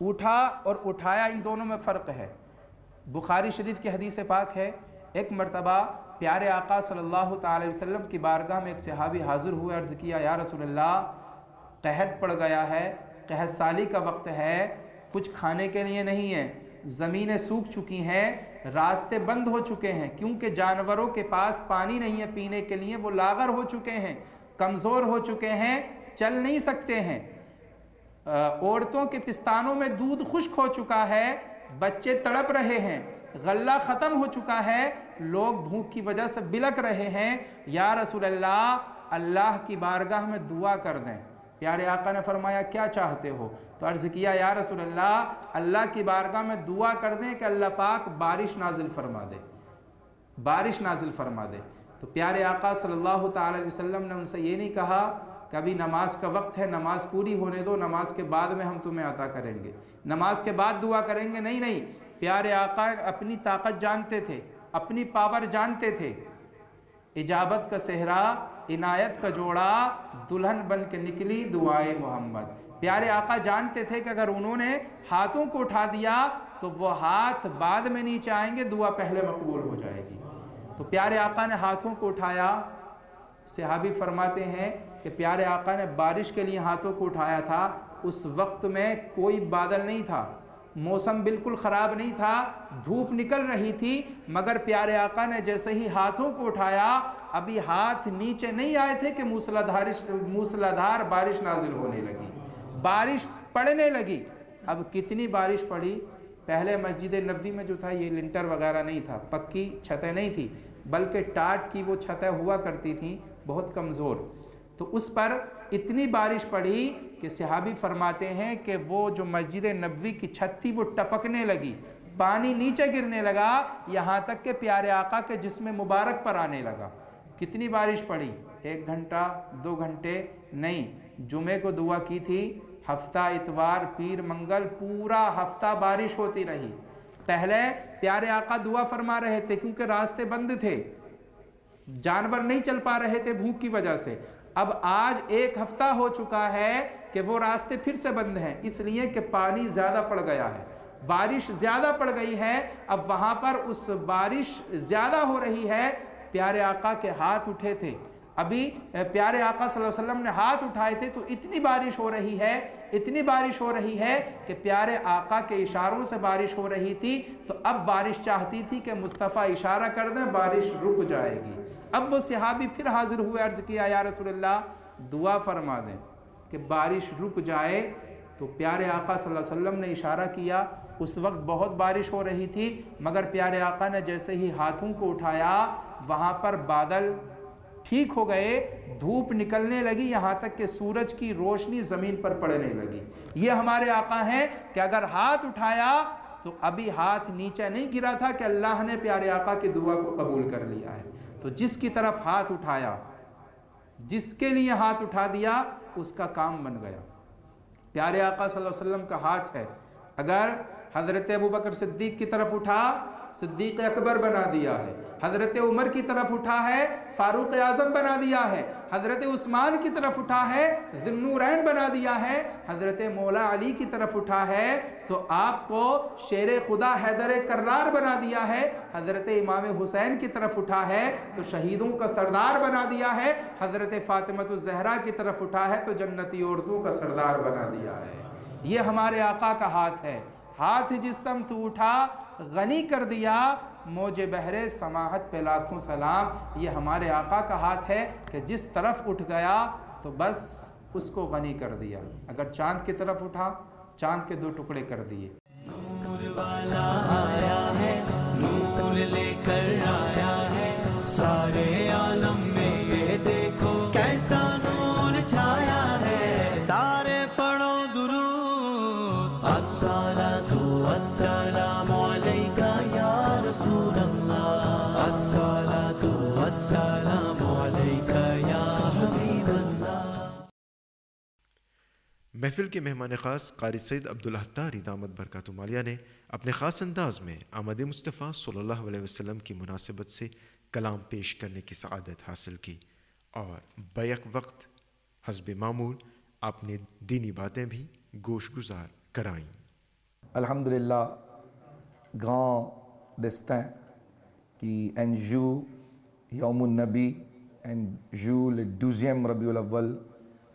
اٹھا اور اٹھایا ان دونوں میں فرق ہے۔ بخاری شریف کی حدیث پاک ہے، ایک مرتبہ پیارے آقا صلی اللہ تعالی وسلم کی بارگاہ میں ایک صحابی حاضر ہوئے، عرض کیا یا رسول اللہ قحط پڑ گیا ہے، قحط سالی کا وقت ہے، کچھ کھانے کے لیے نہیں ہے، زمینیں سوکھ چکی ہیں، راستے بند ہو چکے ہیں، کیونکہ جانوروں کے پاس پانی نہیں ہے پینے کے لیے، وہ لاغر ہو چکے ہیں، کمزور ہو چکے ہیں، چل نہیں سکتے ہیں، عورتوں کے پستانوں میں دودھ خشک ہو چکا ہے، بچے تڑپ رہے ہیں، غلہ ختم ہو چکا ہے، لوگ بھوک کی وجہ سے بلک رہے ہیں، یا رسول اللہ اللہ کی بارگاہ میں دعا کر دیں۔ پیارے آقا نے فرمایا کیا چاہتے ہو؟ تو عرض کیا یا رسول اللہ اللہ کی بارگاہ میں دعا کر دیں کہ اللہ پاک بارش نازل فرما دے، بارش نازل فرما دے۔ تو پیارے آقا صلی اللہ تعالی علیہ وسلم نے ان سے یہ نہیں کہا کہ ابھی نماز کا وقت ہے، نماز پوری ہونے دو، نماز کے بعد میں ہم تمہیں عطا کریں گے، نماز کے بعد دعا کریں گے، نہیں، پیارے آقا اپنی طاقت جانتے تھے، اپنی پاور جانتے تھے۔ اجابت کا صحرا، عنایت کا جوڑا، دلہن بن کے نکلی دعائے محمد۔ پیارے آقا جانتے تھے کہ اگر انہوں نے ہاتھوں کو اٹھا دیا تو وہ ہاتھ بعد میں نیچے آئیں گے، دعا پہلے مقبول ہو جائے گی۔ تو پیارے آقا نے ہاتھوں کو اٹھایا۔ صحابی فرماتے ہیں کہ پیارے آقا نے بارش کے لیے ہاتھوں کو اٹھایا تھا، اس وقت میں کوئی بادل نہیں تھا، موسم بالکل خراب نہیں تھا، دھوپ نکل رہی تھی، مگر پیارے آقا نے جیسے ہی ہاتھوں کو اٹھایا، ابھی ہاتھ نیچے نہیں آئے تھے کہ موسلادھار بارش نازل ہونے لگی، بارش پڑنے لگی۔ اب کتنی بارش پڑی؟ پہلے مسجد نبوی میں جو تھا یہ لنٹر وغیرہ نہیں تھا، پکی چھتیں نہیں تھی، بلکہ ٹاٹ کی وہ چھتیں ہوا کرتی تھیں، بہت کمزور۔ تو اس پر اتنی بارش پڑی کہ صحابی فرماتے ہیں کہ وہ جو مسجد نبوی کی چھت تھی وہ ٹپکنے لگی، پانی نیچے گرنے لگا، یہاں تک کہ پیارے آقا کے جسم مبارک پر آنے لگا۔ کتنی بارش پڑی؟ 1 گھنٹہ 2 گھنٹے نہیں، جمعے کو دعا کی تھی، ہفتہ اتوار پیر منگل پورا ہفتہ بارش ہوتی رہی۔ پہلے پیارے آقا دعا فرما رہے تھے کیونکہ راستے بند تھے، جانور نہیں چل پا رہے تھے بھوک کی وجہ سے۔ اب آج 1 ہفتہ ہو چکا ہے کہ وہ راستے پھر سے بند ہیں، اس لیے کہ پانی زیادہ پڑ گیا ہے، بارش زیادہ پڑ گئی ہے۔ اب وہاں پر اس بارش زیادہ ہو رہی ہے، پیارے آقا کے ہاتھ اٹھے تھے، ابھی پیارے آقا صلی اللہ علیہ وسلم نے ہاتھ اٹھائے تھے تو اتنی بارش ہو رہی ہے، اتنی بارش ہو رہی ہے کہ پیارے آقا کے اشاروں سے بارش ہو رہی تھی۔ تو اب بارش چاہتی تھی کہ مصطفیٰ اشارہ کر دیں، بارش رک جائے گی۔ اب وہ صحابی پھر حاضر ہوئے، عرض کیا یا رسول اللہ دعا فرما دیں کہ بارش رک جائے۔ تو پیارے آقا صلی اللہ علیہ وسلم نے اشارہ کیا، اس وقت بہت بارش ہو رہی تھی، مگر پیارے آقا نے جیسے ہی ہاتھوں کو اٹھایا وہاں پر بادل ٹھیک ہو گئے، دھوپ نکلنے لگی، یہاں تک کہ سورج کی روشنی زمین پر پڑنے لگی۔ یہ ہمارے آقا ہیں کہ اگر ہاتھ اٹھایا تو ابھی ہاتھ نیچے نہیں گرا تھا کہ اللہ نے پیارے آقا کی دعا کو قبول کر لیا ہے۔ تو جس کی طرف ہاتھ اٹھایا، جس کے لیے ہاتھ اٹھا دیا، اس کا کام بن گیا۔ پیارے آقا صلی اللہ علیہ وسلم کا ہاتھ ہے، اگر حضرت ابوبکر صدیق کی طرف اٹھا، صدیق اکبر بنا دیا ہے، حضرت عمر کی طرف اٹھا ہے، فاروق اعظم بنا دیا ہے، حضرت عثمان کی طرف اٹھا ہے، ذی النورین بنا دیا ہے، حضرت مولا علی کی طرف اٹھا ہے تو آپ کو شیر خدا حیدر کرار بنا دیا ہے، حضرت امام حسین کی طرف اٹھا ہے تو شہیدوں کا سردار بنا دیا ہے، حضرت فاطمہ الزہرا کی طرف اٹھا ہے تو جنتی عورتوں کا سردار بنا دیا ہے۔ یہ ہمارے آقا کا ہاتھ ہے۔ ہاتھ جس سمت اٹھا غنی کر دیا، موج بحر سماحت پہ لاکھوں سلام۔ یہ ہمارے آقا کا ہاتھ ہے کہ جس طرف اٹھ گیا تو بس اس کو غنی کر دیا۔ اگر چاند کی طرف اٹھا، چاند کے 2 ٹکڑے کر دیے۔ نور والا آیا ہے، نور لے کر آیا ہے، سارے عالم میں یہ دیکھو کیسا نور چھایا ہے۔ سارے پڑھو درود، الصلاۃ والسلام علیکہ یا رسول اللہ، الصلاۃ والسلام علیکہ یا حبیب اللہ۔ محفل کے مہمان خاص قاری سید عبدالحتاری دامت برکاتہ عالیہ نے اپنے خاص انداز میں آمد مصطفیٰ صلی اللہ علیہ وسلم کی مناسبت سے کلام پیش کرنے کی سعادت حاصل کی، اور بیک وقت حسب معمول آپ نے دینی باتیں بھی گوش گزار کرائیں۔ Alhamdulillah, grand destin qui un jour, Yawmun Nabi, un jour le 12e Rabiul Awwal,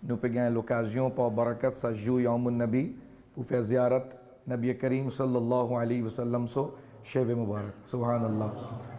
nous avons l'occasion pour barakat sa jour Yawmun Nabi pour faire ziyarat Nabi Kareem sallallahu alayhi wa sallam so Sheb Mubarak. Subhanallah.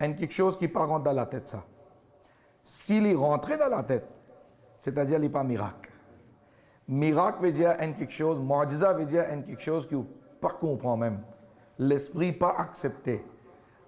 en quelque chose qui part dans la tête ça. S'il est rentré dans la tête, c'est-à-dire il n'est pas miracle. Miracle veut dire en quelque chose, mu'jiza veut dire en quelque chose qui pas comprend même. L'esprit pas accepté.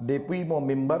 depuis mon minbar,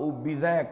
ou bizin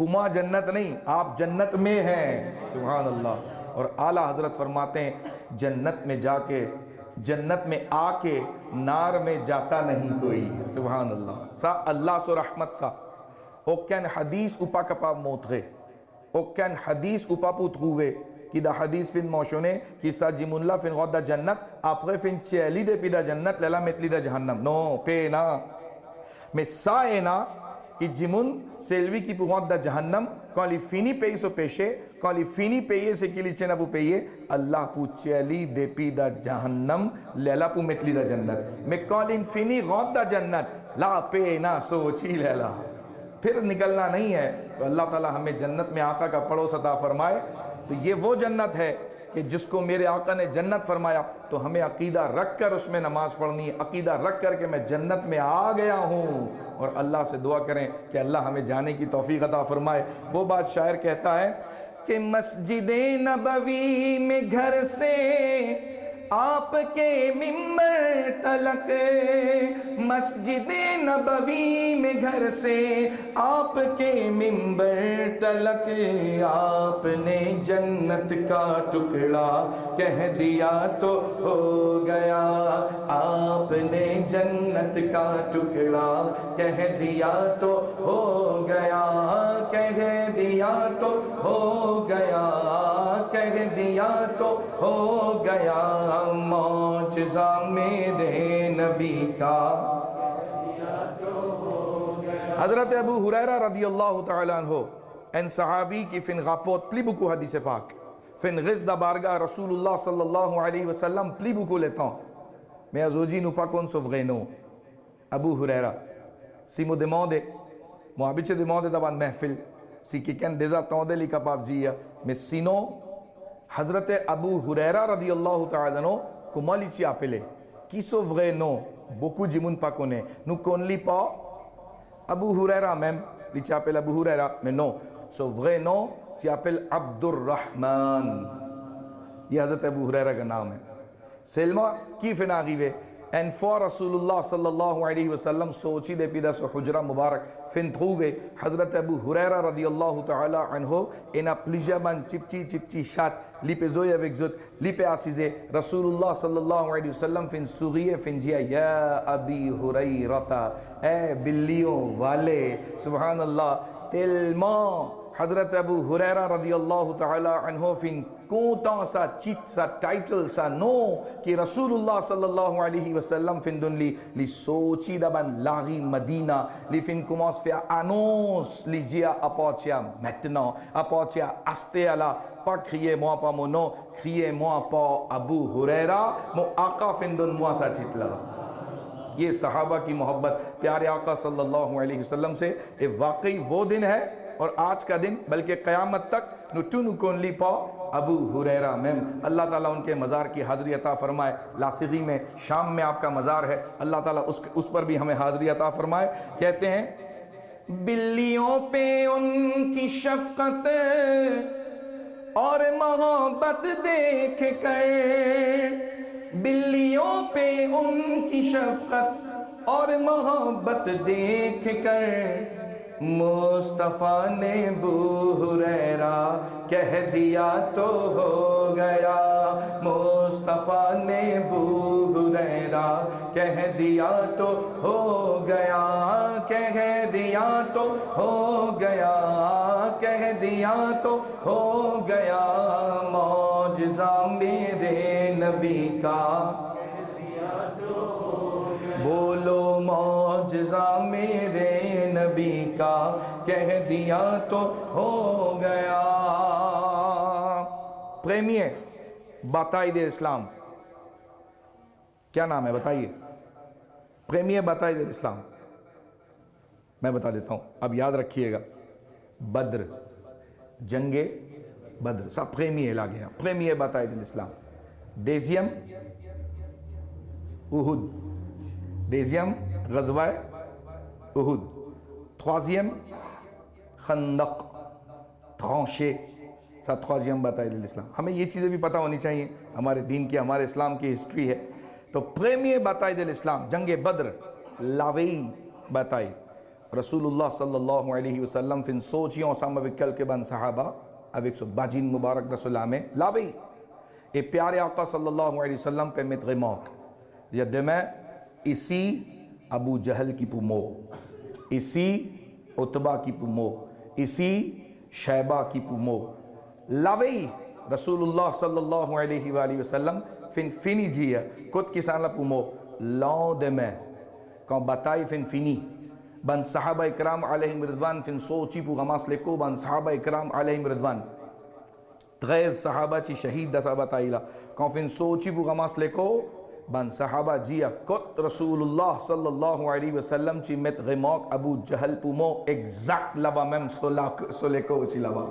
کما جنت نہیں، آپ جنت میں ہیں، سبحان اللہ۔ اور اعلیٰ حضرت فرماتے ہیں جنت میں جا کے، جنت میں آ کے نار میں جاتا نہیں کوئی، سبحان اللہ۔ سا اللہ سو رحمت سا اوکن حدیث اوپا کپا موتغے، اوکن حدیث اوپا پوتغوے کی دا حدیث فین موشونے کی سا جیم اللہ فین غد دا جنت آپ غی فین چیلی دے پی دا جنت لیلا متلی دا جہنم، نو پے نا میں سا اینا کہ جمون سیلوی کی پوغت دا جہنم کالی فینی پیئی سو پیشے، کالی فینی پیئے سے کلی چینا پو پیئے، اللہ پو چیلی دے پی دا جہنم لیلا پو متلی دا جنت، میں کالی فینی غد دا جنت لا پے نا سوچی لیلا، پھر نکلنا نہیں ہے۔ تو اللہ تعالیٰ ہمیں جنت میں آقا کا پڑوس عطا فرمائے۔ تو یہ وہ جنت ہے کہ جس کو میرے آقا نے جنت فرمایا، تو ہمیں عقیدہ رکھ کر اس میں نماز پڑھنی ہے، عقیدہ رکھ کر کہ میں جنت میں آ گیا ہوں، اور اللہ سے دعا کریں کہ اللہ ہمیں جانے کی توفیق عطا فرمائے۔ وہ بات شاعر کہتا ہے کہ مسجد نبوی میں گھر سے آپ کے ممبر تلک، مسجد نبوی میں گھر سے آپ کے ممبر تلک، آپ نے جنت کا ٹکڑا کہہ دیا تو ہو گیا، آپ نے جنت کا ٹکڑا کہہ دیا تو ہو گیا، کہہ دیا تو ہو گیا، کہہ دیا تو ہو گیا، معجزہ میرے نبی کا۔ حضرت ابو ہریرہ رضی اللہ تعالیٰ عنہ ان صحابی کی فن غاپوت پلی بکو حدیث پاک فن غزدہ بارگاہ رسول اللہ صلی اللہ علیہ وسلم پلی بکو لیتا ہوں میں ازوجی نوپا کون سو غینو ابو ہریرہ سیمو دے مودے محابچے دے مودے دبان محفل سی کن دیزا تودے لی کپاپ جیا میں سینو حضرت ابو ہریرہ رضی اللہ تعالیٰ عنہ کمالی چی آپلے کیسو وغینو بکو جمون پاکونے نو کون لی پا ابو ہریرہ میم لی چی آپل ابو ہریرہ میں نو سو وغینو چی آپل عبد الرحمن، یہ حضرت ابو ہریرہ کا نام ہے۔ سلمہ کی فناغی وے این فور رسول اللہ صلی اللہ علیہ وسلم سوچی دے پیدا سو حجرہ مبارک فن تھووے حضرت ابو ہریرہ رضی اللہ تعالی عنہ اینا پلیجہ بان چپچی شات لی پہ زویا وگزت لی پہ آسیزے رسول اللہ صلی اللہ علیہ وسلم فن سوغیے فن جیا یا ابی ہریرہ اے بلیوں والے، سبحان اللہ۔ تلمہ حضرت ابو ہریرہ رضی اللہ تعالی عنہ فن کونتاں سا چیت سا ٹائٹل سا نو کہ رسول اللہ صلی اللہ علیہ وسلم فن دن لی سوچی دبن لاغی مدینہ لی فن کماس فیا آنوس لی جیا اپاچیا متنا اپاچیا استے علا پا کھیے موا پا منو کھیے موا پا ابو ہریرہ مو آقا فن دن موا سا چیت لگا۔ یہ صحابہ کی محبت پیارے آقا صلی اللہ علیہ وسلم سے واقعی وہ دن ہے اور آج کا دن بلکہ قیامت تک نٹو کون لی پا ابو ہریرہ میم، اللہ تعالیٰ ان کے مزار کی حاضری عطا فرمائے۔ لاسغی میں شام میں آپ کا مزار ہے، اللہ تعالیٰ اس پر بھی ہمیں حاضری عطا فرمائے۔ کہتے ہیں بلیوں پہ ان کی شفقت اور محبت دیکھ کر، بلیوں پہ ان کی شفقت اور محبت دیکھ کر مصطفیٰ نے ابو ہریرہ کہہ دیا تو ہو گیا، مصطفیٰ نے ابو ہریرہ کہہ دیا تو ہو گیا، کہہ دیا تو ہو گیا، کہہ دیا تو ہو گیا، معجزہ میرے نبی کا، بولو معجزہ میرے نبی کا کہہ دیا تو ہو گیا۔ پریمیے باتائی دے اسلام کیا نام ہے بتائیے؟ پریمیے باتائی دے اسلام میں بتا دیتا ہوں، اب یاد رکھیے گا۔ بدر، جنگ بدر سب پریمیے لا گیا، پریمیے باتائی دے اسلام۔ ڈیزیم احد، ڈیزیم غزوہ احد، تھوازیم خندق، تھانشے سا تھوازیم باتائی دے اسلام۔ ہمیں یہ چیزیں بھی پتہ ہونی چاہیے، ہمارے دین کی ہمارے اسلام کی ہسٹری ہے۔ تو پریمیے باتائی دے اسلام جنگ بدر لاوئی باتائی، Rasulullah sallallahu alaihi wasallam fin sochiyon sama vikal ke ban sahaba avec ce bajin mubarak rasulame lavé et pyare Aqa sallallahu alaihi wasallam permettrait manque. Il y a demain ici Abu Jahl qui pour mot, ici Utba qui pour mot, ici Shaiba qui pour mot. Lavé Rasulullah sallallahu alaihi wa sallam fin fini dia kot kisan la pour mot lendemain quand bataille fin fini ban sahaba ikram alayhim ridwan fin sochi pour ramas leko ban sahaba ikram alayhim ridwan 13 sahaba ci shahid da bataille la quand fin sochi pour ramas leko ban sahaba dia kot Rasulullah sallallahu alayhi wa sallam ci met remok Abu Jahl pour mot exact là-bas même sur leko ci là-bas.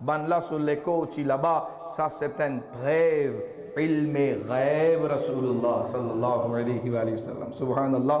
banla sur l'écho chilaba ça c'est un brève ilm ghaib Rasulullah sallallahu alayhi wa sallam subhanallah.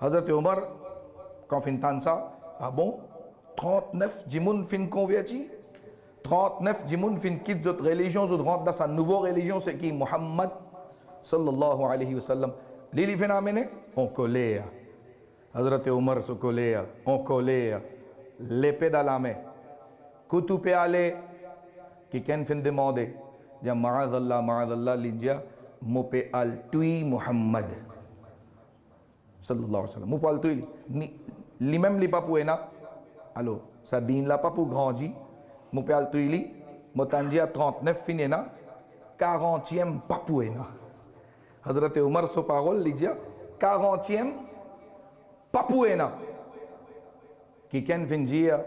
Hazrat Omar quand fin tansa ah bon 39 jimoun fin converti, 39 jimoun fin quitte d'autres religions ou rentre dans sa nouvelle religion, c'est qui Muhammad sallallahu alayhi wa sallam. Lili fin amene on colère Hazrat Omar se colère, on colère l'épée dans la main couteau pe aller qui ken fin demander ja ma'adallah linja mo pe al tui Muhammad sallallahu alayhi wa sallam mu parle tout li même li pas pour ena alors ça din la pas pour grandi mu parle tout li motanji à 39 finena 40e pas pour ena. Hazrat Umar so parole li dia 40e pas pour ena qui ken finjia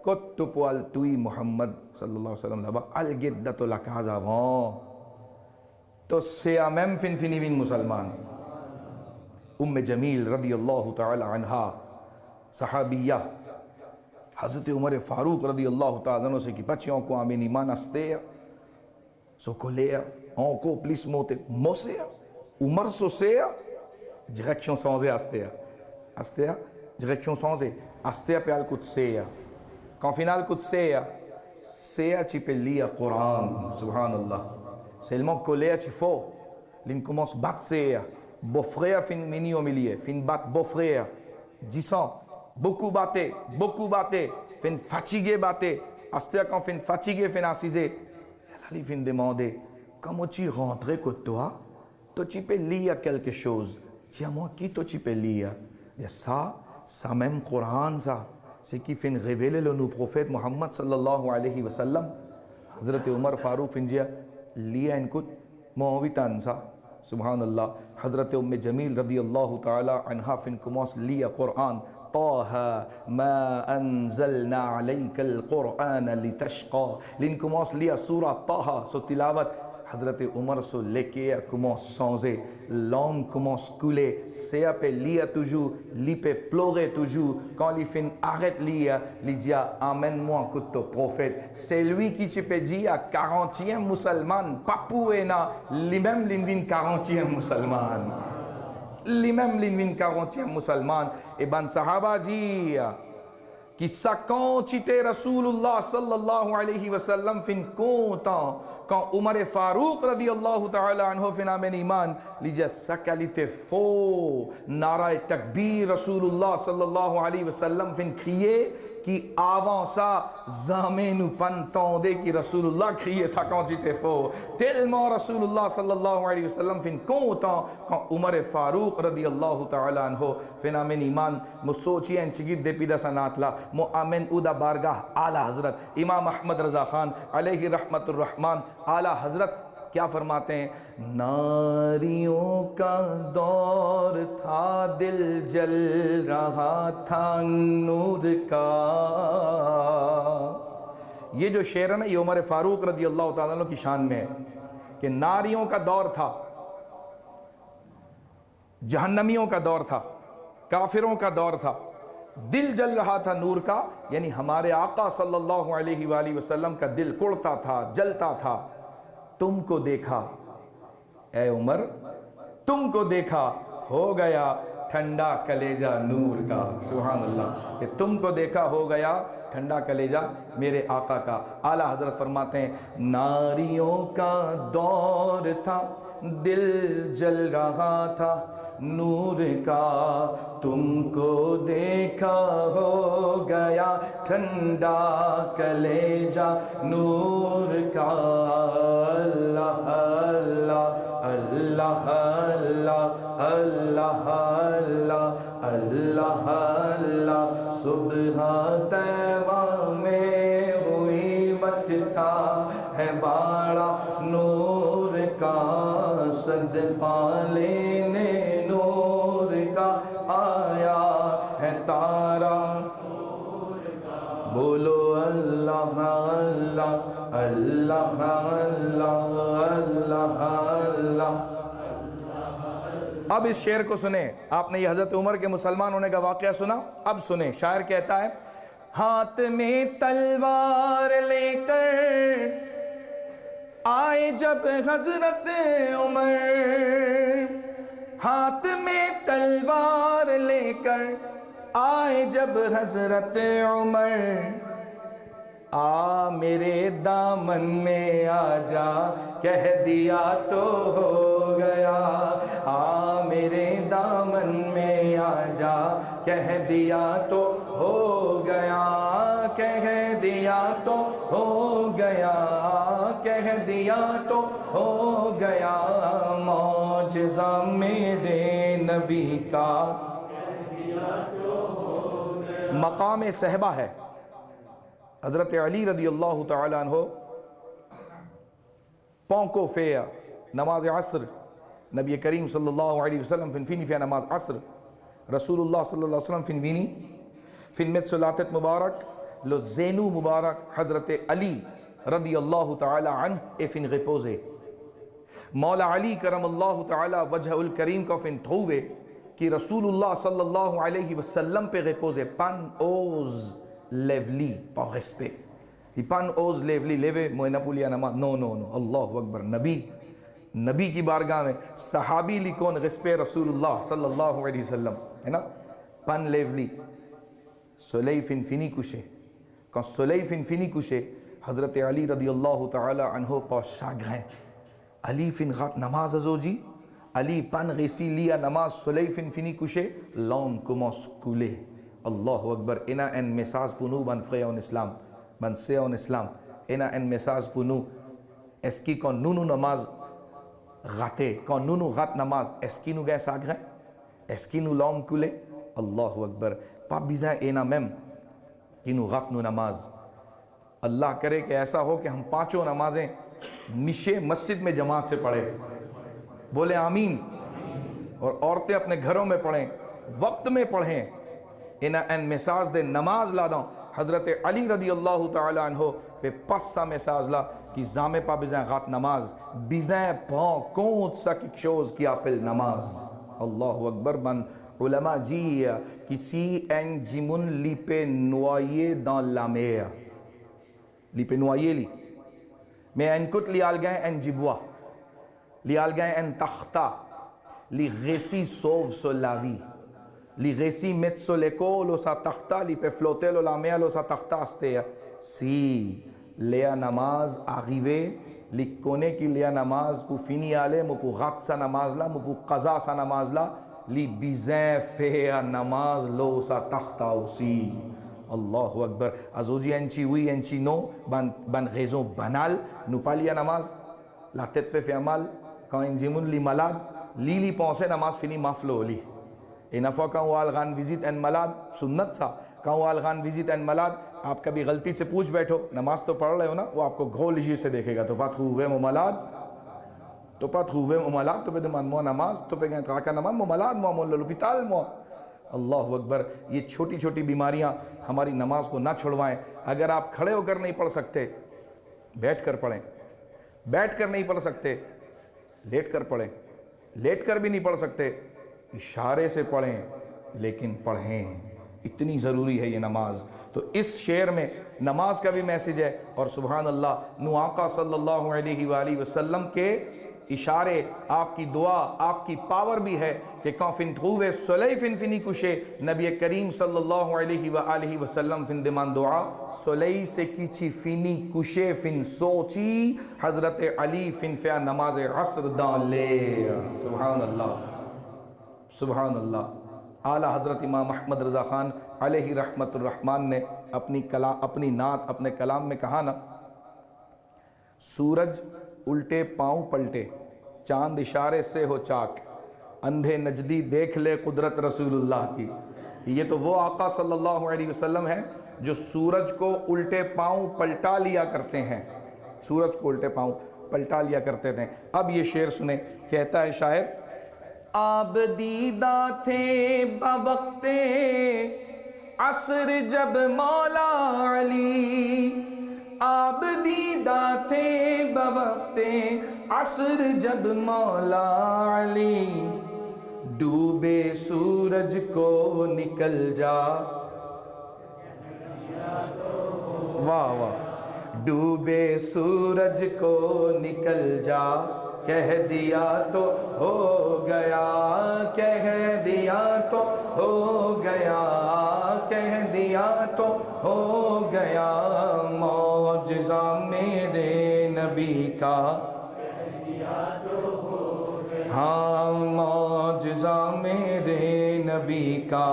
kottu pour al tui Muhammad sallallahu alayhi wa sallam là-bas al giddatu la casa avant to c'est à même fin fini bin musulman. Umm Jamil radiyallahu ta'ala anha sahabiyya Hazrat Umar Farouk radiyallahu ta'ala anhu se qui patient ko amen iman astea so colère encore plus monter mosea Umar sosea direction sans astea direction sans astea pe al kutsea quand final kutsea sea ci pe lire Coran subhanallah seulement colère ci faut l'in commence battre beau-frère fin mini au milieu, fin bat beau-frère, 10 ans, beaucoup batté, fin fatigué batté, asté quand fin fatigué, fin assisé, elle a fin demander, comment tu rentres que toi tu peux lire quelque chose, dis-moi qui tu peux lire, et ça même Coran ça, c'est qui fin révéler le nouveau prophète Muhammad sallallahu alayhi wa sallam. Hazrat Umar Farouk fin dire, lire un coup, mon vitan ça. Subhanallah. Hazrat Umm Jamil radiyallahu ta'ala anha fin commence lire Coran. Taha ma anzalna alayka al-Qur'ana litashqa. L'in commence lire surah Taha, so tilawat. Hazrat Umar so leke commence changer, langue commence couler, c'est à lire toujours, li peut pleurer toujours. Quand il fin arrête lire, il dit amène-moi un coup prophète. C'est lui qui te peut dire à 40e musulman, pas pour lui-même l'invin 40e musulman. Lui-même l'invin 40e musulman. Et ban sahaba dit qui sa quantité Rasulullah sallallahu alayhi wa sallam fin content quand Umar Farouk radiyallahu ta'ala anhu fin amen iman lija sa qualité faux nara takbir Rasulullah sallallahu alayhi wa sallam fin crier ki avança zamenu pantonde ki Rasulullah criait ça quand j'étais fort. Tellement Rasulullah sallallahu alayhi wa sallam fin content quand Umar Farouk radiyallahu ta'ala anhu fin amen iman mo sochi en chigid de pida sanatla mo amen uda bargah ala Hazrat Imam Ahmad Raza Khan alayhi rahmatur rahman ala Hazrat کیا فرماتے ہیں ناریوں کا دور تھا دل جل رہا تھا نور کا. یہ جو شعر ہے نا یہ عمر فاروق رضی اللہ تعالیٰ عنہ کی شان میں ہے کہ ناریوں کا دور تھا, جہنمیوں کا دور تھا, کافروں کا دور تھا, دل جل رہا تھا نور کا, یعنی ہمارے آقا صلی اللہ علیہ وآلہ وسلم کا دل کڑتا تھا, جلتا تھا. تم کو دیکھا اے عمر, تم کو دیکھا ہو گیا ٹھنڈا کلیجہ نور کا. سبحان اللہ, کہ تم کو دیکھا ہو گیا ٹھنڈا کلیجہ میرے آقا کا. اعلیٰ حضرت فرماتے ہیں ناریوں کا دور تھا دل جل رہا تھا نور کا, تم کو دیکھا ہو گیا ٹھنڈا کلیجہ نور کا. اللہ اللہ اللہ اللہ اللہ اللہ اللہ. صبح طیبہ میں ہوئی بچتا ہے باڑا نور کا, صدقہ لینے نور کا آیا ہے تارا. بولو اللہ اللہ اللہ اللہ اللہ. اب اس شعر کو سنیں. آپ نے یہ حضرت عمر کے مسلمان ہونے کا واقعہ سنا, اب سنیں. شاعر کہتا ہے ہاتھ میں تلوار لے کر آئے جب حضرت عمر, ہاتھ میں تلوار لے کر آئے جب حضرت عمر, آ میرے دامن میں آ جا کہہ دیا تو ہو گیا, آ میرے دامن میں آ جا کہہ دیا تو ہو گیا, کہہ دیا تو ہو گیا, کہہ دیا تو ہو گیا. معجزہ میرے نبی کا مقام صحبہ ہے. حضرت علی رضی اللہ تعالیٰ عنہ پونکو فیا نماز عصر, نبی کریم صلی اللہ علیہ وسلم فنفینی فیا نماز عصر, رسول اللہ صلی اللہ علیہ وسلم فنوینی فنمت صلاتت مبارک لو زینو مبارک حضرت علی رضی اللہ تعالیٰ عنہ فن غپوزے. مولا علی کرم اللہ تعالیٰ وجہ الکریم کو فن تھووے کہ رسول اللہ صلی اللہ علیہ وسلم پہ غپوزے پن اوز لیولی پاغس پہ, پن اوز لیولی لیوے موئنہ پولیا نماز, نو نو نو, اللہ اکبر. نبی کی بارگاہ میں صحابی لکون غسپے رسول اللہ صلی اللہ علیہ وسلم ہے نا, پن لیولی سلی فنفینی کشے, کون سلی فنفینی کشے حضرت علی رضی اللہ تعالی عنہ پوشاگ ہیں. علی فن غات نماز ازو جی, علی پن غیسی لیا نماز سلی فنفینی کشے لون کموس کولے. اللہ اکبر. اینا ان میساز پونو بن فریون اسلام بن سیون اسلام, اینا ان میساز پونو اس کی کون نونو نماز غاتے, کون نونو غات نماز اس کی نو گئے ساگ ہیں, اس کی نو لوم کولے. اللہ اکبر. پاپ بیزائیں اینا میم کنو غات نو نماز. اللہ کرے کہ ایسا ہو کہ ہم پانچوں نمازیں نشے مسجد میں جماعت سے پڑھیں, بولے آمین, اور عورتیں اپنے گھروں میں پڑھیں, وقت میں پڑھیں. اینا ان مساز دے نماز لا دوں حضرت علی رضی اللہ تعالیٰ عنہ پہ پسا مساز لا کی زامے پا بیزیں غات نماز, بیزیں پاں کونت سا کشوز کیا پل نماز. اللہ اکبر. من علماء جی کسی این جمن لیپے نوائیے دان لامے, لیپے نوائیے لی میں این کت لیال گئے این جبوا, لیال گئے این تختہ, لی غیسی سوو سو لاوی, li resi mezzo le colo sa takhta li pe flotelo la mealo sa takhta astea. Si lea namaz arrivé li kone ki lea namaz pu fini ale mu pu ghat sa namaz la mu pu qaza sa namaz la li bizin fea namaz lo sa takhta aussi. Allahu Akbar. Azoji enci ui enci no ban gezo banal nupalia namaz latet pe fiamal quand enjimun li malad lili pense namaz fini maflo li inafa quand wal gan visit and malad sunnat sa quand wal gan visit and malad آپ کبھی غلطی سے پوچھ بیٹھو نماز تو پڑھ رہے ہو نا وہ آپ کو گھول لیجیے سے دیکھے گا تو پات خوبے مملاد تو پات خوبے مملاد تو پہ دمان مو نماز تو پہ گئے تراکہ نمان مملاد مو مولو پیتال مو. اللہ اکبر. یہ چھوٹی چھوٹی بیماریاں ہماری نماز کو نہ چھڑوائیں. اگر آپ کھڑے ہو کر نہیں پڑھ سکتے بیٹھ کر پڑھیں, بیٹھ کر نہیں پڑھ سکتے لیٹ کر پڑھیں, لیٹ کر بھی نہیں پڑھ سکتے اشارے سے پڑھیں لیکن پڑھیں. اتنی ضروری ہے یہ نماز. تو اس شعر میں نماز کا بھی میسیج ہے اور سبحان اللہ نو آقا صلی اللہ علیہ وآلہ وسلم کے اشارے, آپ کی دعا, آپ کی پاور بھی ہے کہ کافن تھووے سلی فن فنی کشے نبی کریم صلی اللہ علیہ وآلہ وسلم فن دمان دعا سلی سے کیچی فنی کشے فن سوچی حضرت علی فن فیا نماز عصر دان لے. سبحان اللہ سبحان اللہ. اعلیٰ حضرت امام احمد رضا خان علیہ رحمت الرحمن نے اپنی نعت اپنے کلام میں کہا نا, سورج الٹے پاؤں پلٹے چاند اشارے سے ہو چاک, اندھے نجدی دیکھ لے قدرت رسول اللہ کی. یہ تو وہ آقا صلی اللہ علیہ وسلم ہیں جو سورج کو الٹے پاؤں پلٹا لیا کرتے ہیں, سورج کو الٹے پاؤں پلٹا لیا کرتے تھے. اب یہ شعر سنیں, کہتا ہے شاعر, آپ دیدہ تھے بوقت عصر جب مولا علی, آپ دیدہ تھے بوقت عصر جب مولا علی, ڈوبے سورج کو نکل جا, واہ واہ, ڈوبے سورج کو نکل جا, کہہ دیا تو ہو گیا, کہہ دیا تو ہو گیا, کہہ دیا تو ہو گیا, معجزہ میرے نبی کا, ہاں معجزہ میرے نبی کا,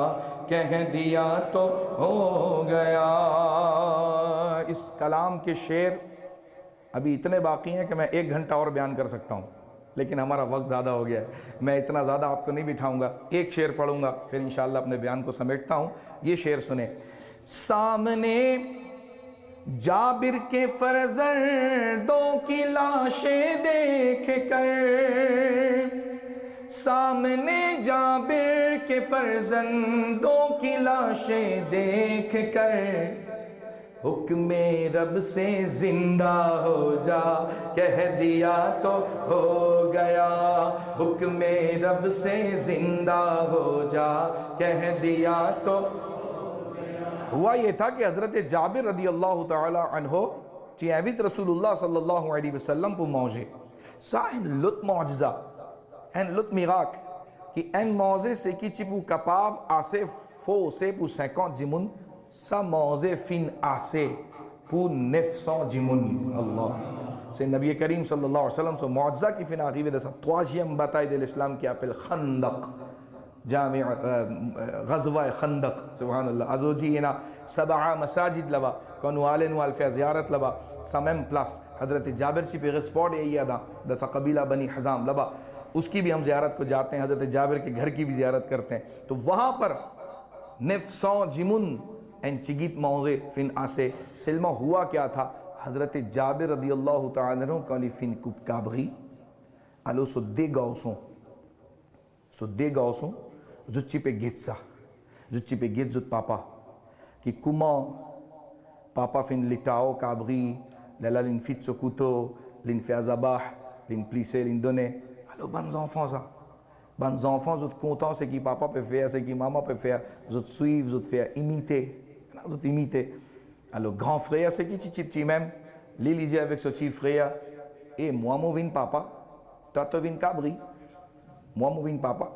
کہہ دیا تو ہو گیا. اس کلام کے شعر ابھی اتنے باقی ہیں کہ میں 1 گھنٹہ اور بیان کر سکتا ہوں, لیکن ہمارا وقت زیادہ ہو گیا ہے. میں اتنا زیادہ آپ کو نہیں بٹھاؤں گا, ایک شعر پڑھوں گا پھر انشاءاللہ اپنے بیان کو سمیٹتا ہوں. یہ شعر سنیں. سامنے جابر کے فرزندوں کی لاشیں دیکھ کر, سامنے جابر کے فرزندوں کی لاشیں دیکھ کر, حکم رب سے زندہ ہو جا, کہہ دیا تو ہو گیا, حکم رب سے زندہ ہو جا, کہہ دیا تو. ہوا یہ تھا کہ حضرت جابر رضی اللہ تعالی عنہ چی ایویت رسول اللہ صلی اللہ علیہ وسلم پو موجے ساہن لط معجزہ این لط میغاک کہ این موزے سے کی چپو کپاو آسے فو سے پو سیکون جمن سا موزے فن آسے پو نفسان جمن. اللہ سے نبی کریم صلی اللہ علیہ وسلم سو معجزہ کی فن آغیوے دسا تواجیم بتائی دل اسلام کی اپل خندق جامع غزوہ خندق. سبحان اللہ. ازو جی اینا 7 مساجد لبا کنو آلین والفیا زیارت لبا سمم پلس حضرت جابر چی پہ غسپوڑ یہ یادا دسا قبیلہ بنی حزام لبا, اس کی بھی ہم زیارت کو جاتے ہیں, حضرت جابر کے گھر کی بھی زیارت کرتے ہیں. تو وہاں پر نفسان جمن این چگیت موزے فن آسے سلمہ ہوا کیا تھا, حضرت جابر رضی اللہ تعالیٰ عنہ کالی فن کب کابغی الو سدے گاؤسوں زچی پہ گیت زت پاپا کی کما پاپا فن لٹاؤ کابغی للا لن فیت سکوتو لن فیازباح لن پلیسے لن دونے الو بن زنفان زت کونتاں سے کی پاپا پہ فیا سے کی ماما پہ فیا زت سویف زت فیا امیتے الو گھان فریا سے کی چپ چی میم لی لیجیے avec ce petit frère et moi mon vin papa toi tu vin cabri moi mon vin papa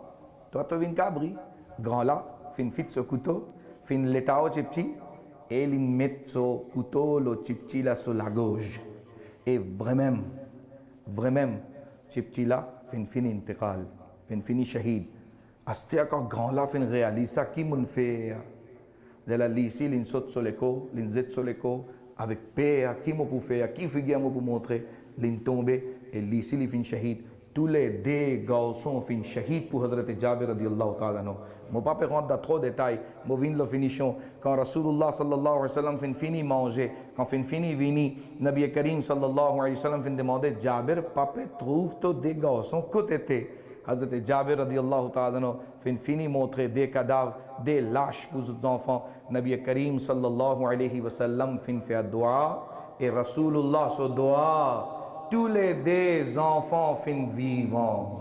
toi tu vin cabri grand là fin fit ce couteau fin letao chipchi et il met ce couteau lo chipchi là sur la gauche et vraiment chipchi là fin intiqal fin fini shahid astیا کا grand là fin réalisa qui mun fait della l'ici l'insot soleco l'inzet soleco avec pea qui mo pou faire qui figure mo pou montrer l'intombe et l'ici li fin shahid tous les deux garçons fin shahid pour Hazrat Jabir radiyallahu ta'ala anhu. Mon pas rentrer dans trop de détails, mon vin la finition quand Rasulullah sallallahu alayhi wa sallam fin fini manger, quand fin fini vini Nabi Karim sallallahu alayhi wa sallam fin demander Jabir papa trouve to des garçons côté te Hazrat Jabir radiyallahu ta'ala anhu fin fini montrer des cadavres des lâches pour les enfants. Nabi Karim sallallahu alayhi wa sallam fin fait dua et Rasulullah so dua tous les deux enfants fin vivants.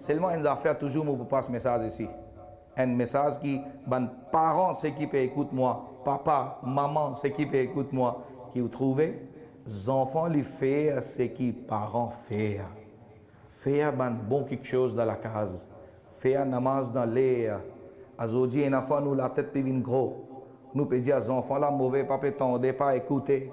seulement une affaire toujours mon passe message ici un message qui ban parents c'est qui peut écoute moi papa maman c'est qui peut écoute moi qui vous trouvez enfants les faire ce qui parents faire ban bon quelque chose dans la case faire namaz dans l'air azoji un enfant nous la tête puis vin gros nous peut dire aux enfants là mauvais papa t'entendez pas écouter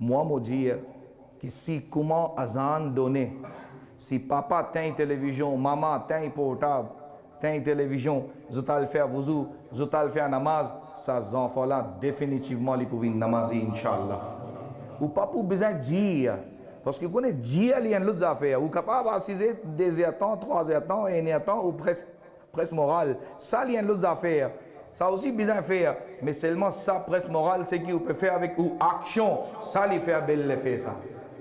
moi me dire que si comment azan donner si papa tem télévision maman tem portable tem télévision zotal faire wuzu zotal faire namaz ces enfants là définitivement ils peuvent namazi inchallah ou pas pour besoin dire parce que connaît dire les autres affaires ou capable assiser des temps 3 temps et un temps ou presse morale ça les autres affaires ça aussi besoin faire mais seulement ça presse morale c'est qui on peut faire avec ou action ça les faire belle les fait ça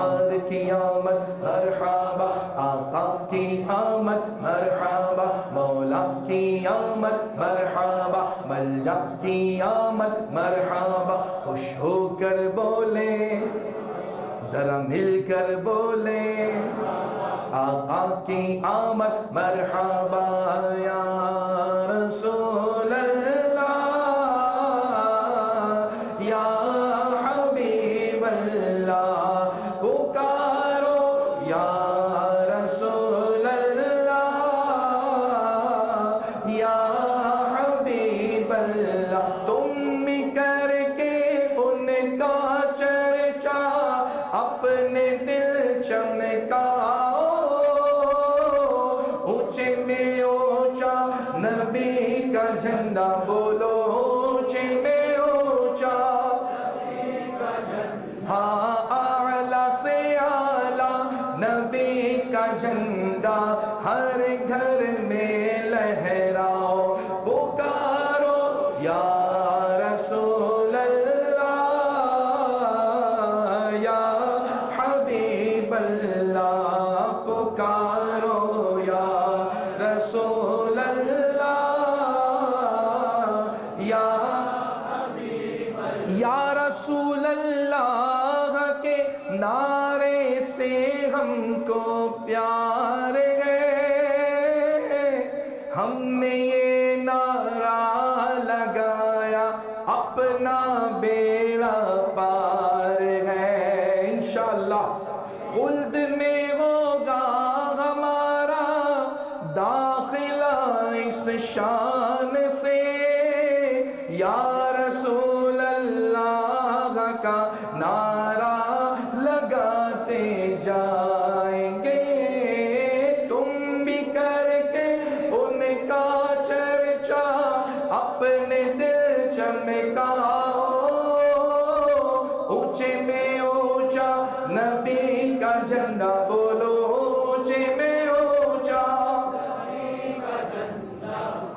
یار کی آمد مرحبا، آقا کی آمد مرحبا، مولا کی آمد مرحبا، ملجا کی آمد مرحبا، خوش ہو کر بولے ذرا مل کر بولے آقا کی آمد مرحبا، یا رسول اللہ یا حبیب اللہ، پکارو یا رسول اللہ یا حبیب اللہ، تم کر کے ان کا چرچا اپنے دل چمکاؤ، اونچے میں اونچا نبی کا جھنڈا بولو، اونچے میں اونچا ہاں اعلیٰ سے اعلیٰ نبی کا جھنڈا ہر گھر میں لہراؤ، پکارو یا رسول اللہ یا حبیب اللہ، پکارو یا رسول اللہ یا رسول اللہ کے نعرے سے ہم کو پیار ہے، ہم نے یہ نعرہ لگایا اپنا بیڑا پار ہے، انشاءاللہ خلد میں ہوگا ہمارا داخلہ اس شان سے، یا رسول اللہ کا نعرہ لگاتے جائیں گے، تم بھی کر کے ان کا چرچا اپنے دل چمکاؤ، اونچے میں اونچا نبی کا جھنڈا بولو، اونچے میں اونچا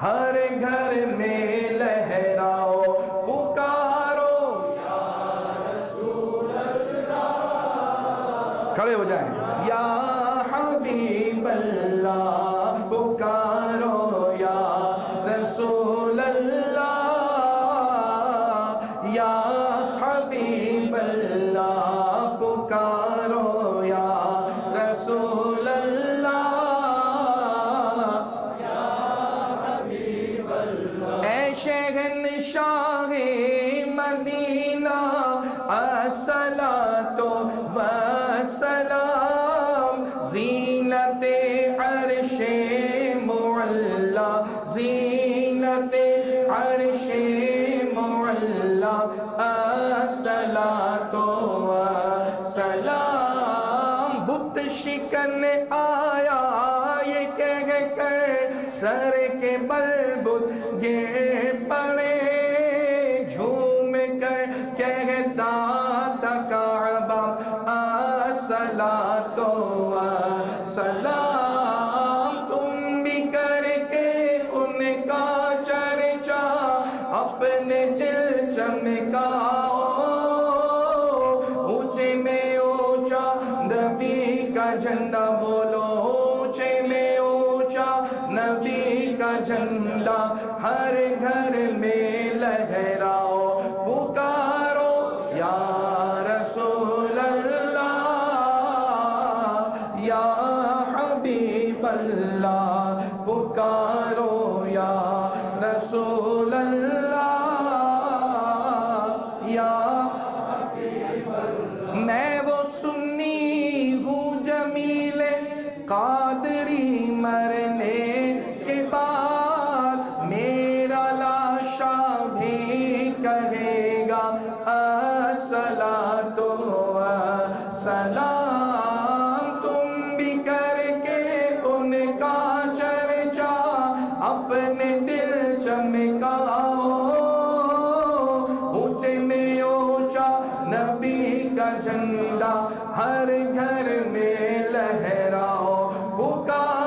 ہر گھر میں لہراؤ، پکارو کھڑے ہو جائیں یا حبیب اللہ، پکارو یا رسول اللہ یا حبیب اللہ، پکارو یا رسول اللہ، اے شہنشاہ مدینہ الصلاۃ والسلام، زینت عرش معلا، زینت عرش معلا، الصلاۃ والسلام، بت شکن آیا یہ کہہ کر سر کے بل بت گر پڑے، جھوم کر کہتا تھا کعبہ الصلاۃ والسلام، تم بھی کر کے ان کا چرچا اپنے دل چمکاؤ، اونچے میں اونچا نبی کا جھنڈا بولو، اونچے میں اونچا نبی کا جھنڈا ہر گھر میں لہراؤ، پکارو یا رسول اللہ یا حبیب اللہ، پکارو یا رسول اللہ یا میں وہ سنی ہوں جمیل قادری، مرنے کے بعد میرا لاشا بھی کہے گا الصلاۃ والسلام، تم بھی کر کے ان کا چرچا اپنے دل چمکاؤ، اونچے میں اونچا نبی کا جھنڈا ہر گھر میں لہراؤ، پکار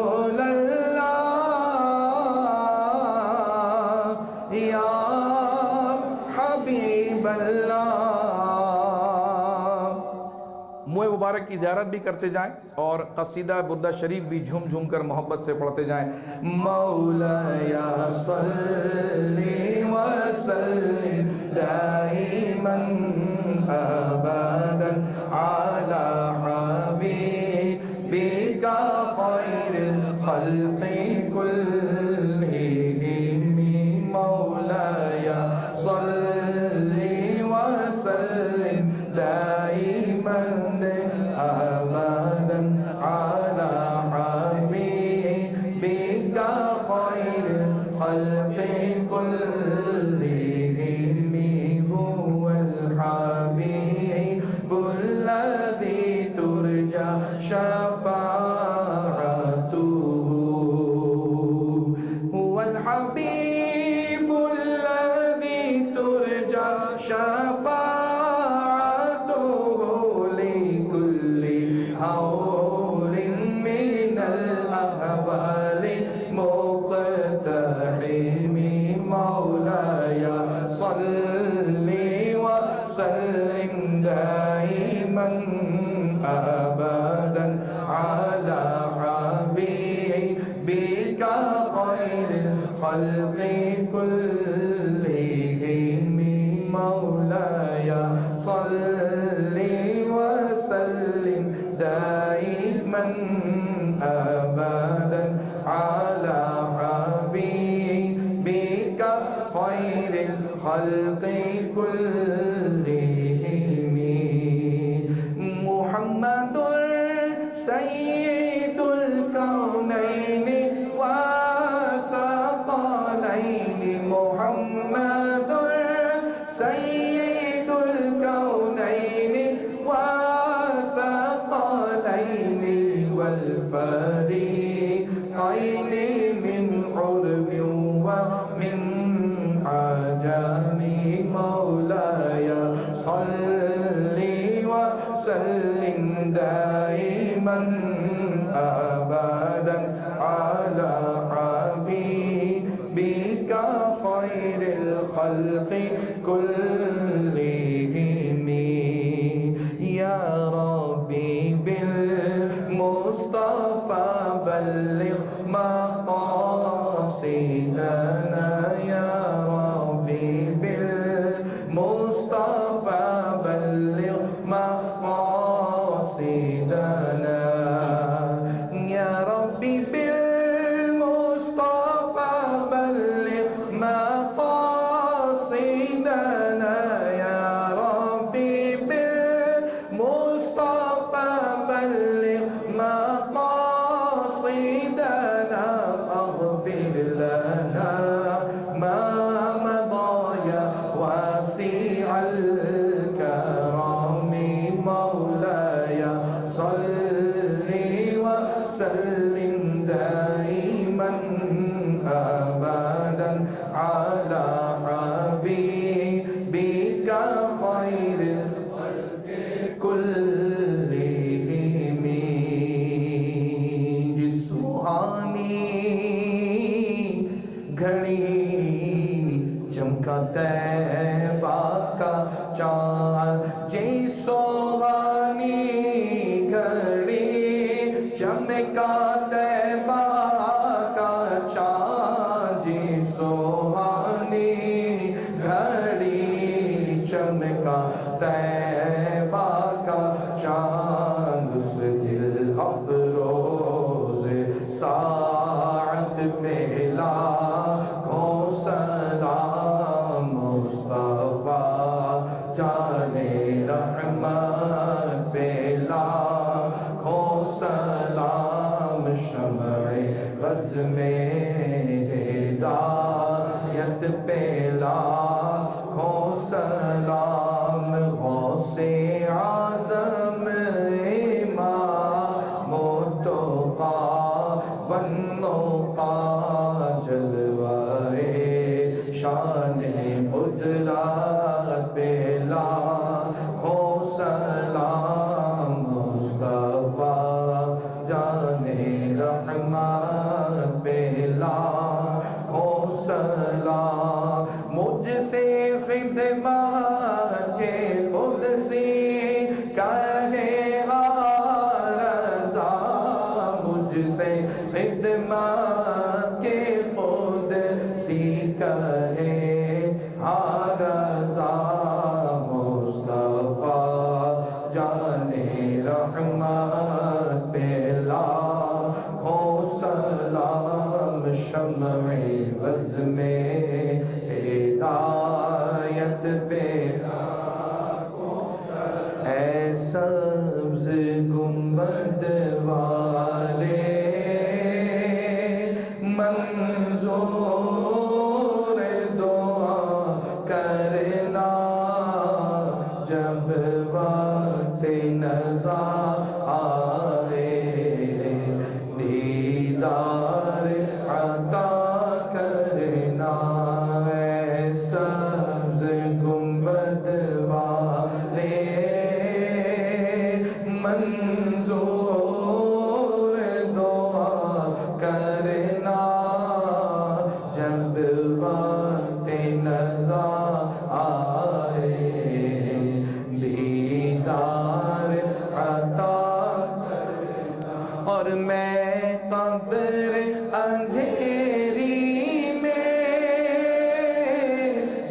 رسول اللہ یا حبیب اللہ. منہ مبارک کی زیارت بھی کرتے جائیں اور قصیدہ بردہ شریف بھی جھوم جھوم کر محبت سے پڑھتے جائیں. مولاي صلی وسلم دائما ابدا على حبيبك خير الخلق كلهم. مولاي صلی وسلم دائما ابدا على حبيبك خير الخلق كلهم. هو الحبيب الذي ترجى شفاعته. هو الحبيب الذي ترجى شفاعته لكل هول من الأهوال مقتحم. مولاي صل وسلم دائما أبدا على حبيبك خير الخلق كلهم. مولاي صل وسلم دائما أبدا على حبيبك خير الخلق كلهم. محمد سيد الكونين وثقلين. محمد سيد الكونين وثقلين والفريقين من عرب ومن عجم. مولاي صل وسلم دائما أبدا على حبيبك خير الخلق كلهم. يا ربي بالمصطفى بلغ مقاصدنا. يا ربي بالمصطفى بلغ مقاصدنا. يا ربي بالمصطفى بلغ مقاصدنا. يا ربي بالمصطفى بلغ مقاصدنا. اغفر لنا ما مضى يا واسع الكرم. مولاي صل وسلم دائما أبدا على حبيبك خير الخلق كلهم. جس سبحانی گھڑی چمکا طیبہ کا چاند. جی سوہانی گھڑی چمکا طیبہ کا چاند. جی سوہانی گھڑی چمکا طیبہ کا چاند. اس دل افروز ساعت پہ لاکھوں سلام. مصطفیٰ جانے رحمت پہ لاکھوں سلام. شمع بز میں ہدایت پہ لاکھوں سلام. غوث اعظم امام التقیٰ والنقیٰ جلوائے شان قدرت پہ لاکھوں سلام. مصطفیٰ جان رحمت پہ لاکھوں سلام مجھ سے خدمت کے قدسی کہے رضا مجھ سے خدمت کے قدسی کہے رضا مصطفیٰ جان رحمت پہ لاکھوں سلام شمع بز میں ہدایت پہ اے سبز گنبد والے منظور دعا کرنا جب وقت نظر آئے دیدار عطا کرنا اے سبز گنبد والے منظور دعا کرنا جب وقت نظر آئے دیدار عطا اور میں قبر اندھیری میں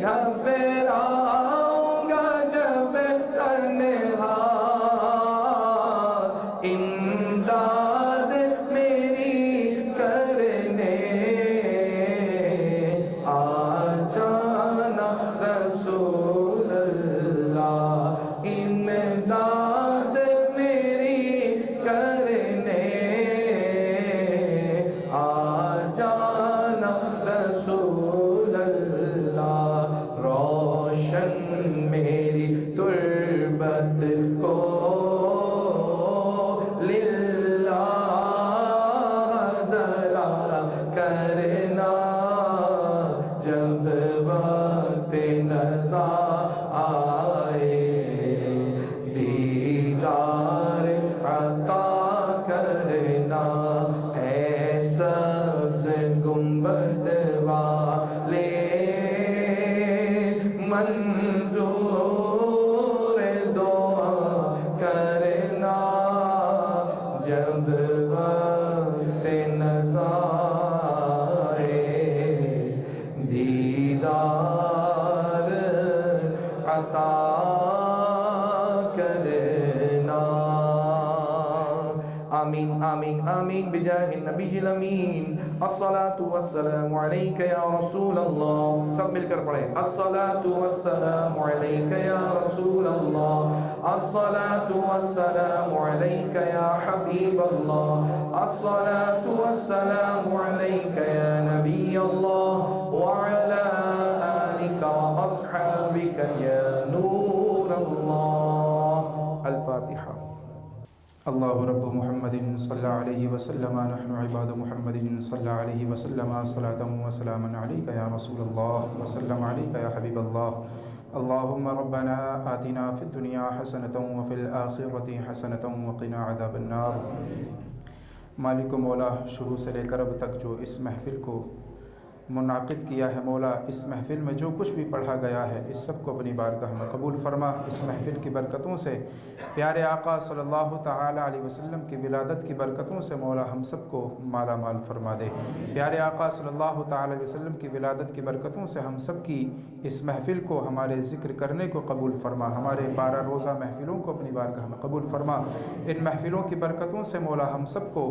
گھبراؤں گا جب تنہا امداد میری کرنے آ جانا رسول اللہ امداد میری کرنے آ جانا رسول اللہ روشن میری تربت کو للہ ذرا کرنا جب وقت نظر آئے دیدار عطا کرنا اے سبز گنبد والے منظور دعا کرنا جب وقت نظر آئے دیدار عطا کرنا آمین آمین آمین بجاہ النبی الامین الصلاة والسلام علیک یا رسول اللہ سب مل کر پڑھیں الصلاة والسلام علیک یا رسول اللہ الصلاة والسلام علیک یا حبیب اللہ الصلاة والسلام علیک یا نبی اللہ وعلى آلک واصحابک یا نور اللہ الفاتحہ اللہ رب محمد صلی علیہ وسلم نحن عباد محمد صلی علیہ وسلم صلاة وسلام علیک یا رسول اللہ وسلم علیک یا حبیب اللہ اللہم ربنا آتنا فی الدنیا حسنة وفی الآخرة حسنة وقنا عذاب النار مالک و مولا شروع سے لے کر اب تک جو اس محفل کو منعقد کیا ہے مولا اس محفل میں جو کچھ بھی پڑھا گیا ہے اس سب کو اپنی بارگاہ میں قبول فرما اس محفل کی برکتوں سے پیارے آقا صلی اللہ تعالی علیہ وسلم کی ولادت کی برکتوں سے مولا ہم سب کو مالا مال فرما دے پیارے آقا صلی اللہ تعالی علیہ وسلم کی ولادت کی برکتوں سے ہم سب کی اس محفل کو ہمارے ذکر کرنے کو قبول فرما ہمارے 12 روزہ محفلوں کو اپنی بارگاہ میں قبول فرما ان محفلوں کی برکتوں سے مولا ہم سب کو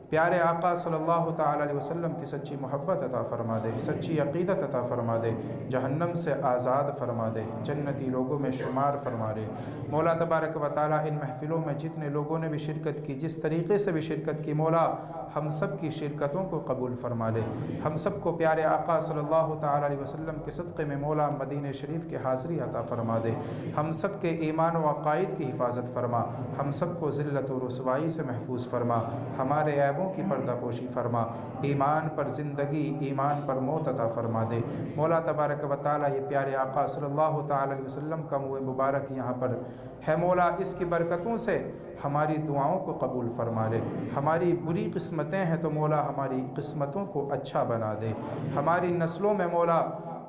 پیارے آقا صلی اللہ تعالی علیہ وسلم کی سچی محبت عطا فرما دے سچی عقیدت عطا فرما دے جہنم سے آزاد فرما دے جنتی لوگوں میں شمار فرما دے مولا تبارک و تعالی ان محفلوں میں جتنے لوگوں نے بھی شرکت کی جس طریقے سے بھی شرکت کی مولا ہم سب کی شرکتوں کو قبول فرما لے ہم سب کو پیارے آقا صلی اللہ تعالی علیہ وسلم کے صدقے میں مولا مدینہ شریف کی حاضری عطا فرما دے ہم سب کے ایمان و عقائد کی حفاظت فرما ہم سب کو ذلت و رسوائی سے محفوظ فرما ہمارے عیب عیبوں کی پردہ پوشی فرما، ایمان پر زندگی، ایمان پر موت عطا فرما دے۔ مولا تبارک و تعالیٰ یہ پیارے آقا صلی اللہ تعالی علیہ وسلم کا منہ مبارک یہاں پر ہے مولا، اس کی برکتوں سے ہماری دعاؤں کو قبول فرما لے۔ ہماری بری قسمتیں ہیں تو مولا ہماری قسمتوں کو اچھا بنا دے۔ ہماری نسلوں میں مولا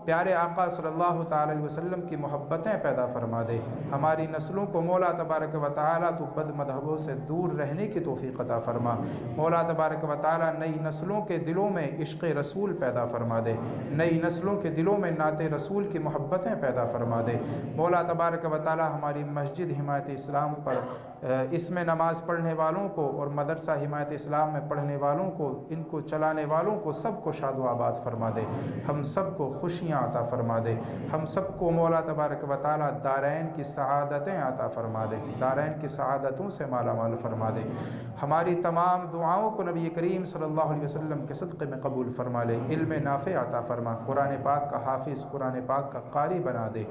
پیارے آقا صلی اللہ تعالی علیہ وسلم کی محبتیں پیدا فرما دے۔ ہماری نسلوں کو مولا تبارک و تعالیٰ تو بد مذہبوں سے دور رہنے کی توفیق عطا فرما۔ مولا تبارک و تعالیٰ نئی نسلوں کے دلوں میں عشق رسول پیدا فرما دے، نئی نسلوں کے دلوں میں نعت رسول کی محبتیں پیدا فرما دے۔ مولا تبارک و تعالیٰ ہماری مسجد حمایت اسلام پر اس میں نماز پڑھنے والوں کو اور مدرسہ حمایت اسلام میں پڑھنے والوں کو، ان کو چلانے والوں کو سب کو شاد و آباد فرما دے۔ ہم سب کو خوشیاں عطا فرما دے۔ ہم سب کو مولا تبارک و تعالیٰ دارین کی سعادتیں عطا فرما دے، دارین کی سعادتوں سے مالا مال فرما دے۔ ہماری تمام دعاؤں کو نبی کریم صلی اللہ علیہ وسلم کے صدقے میں قبول فرما لے۔ علم نافع عطا فرما، قرآن پاک کا حافظ، قرآن پاک کا قاری بنا دے۔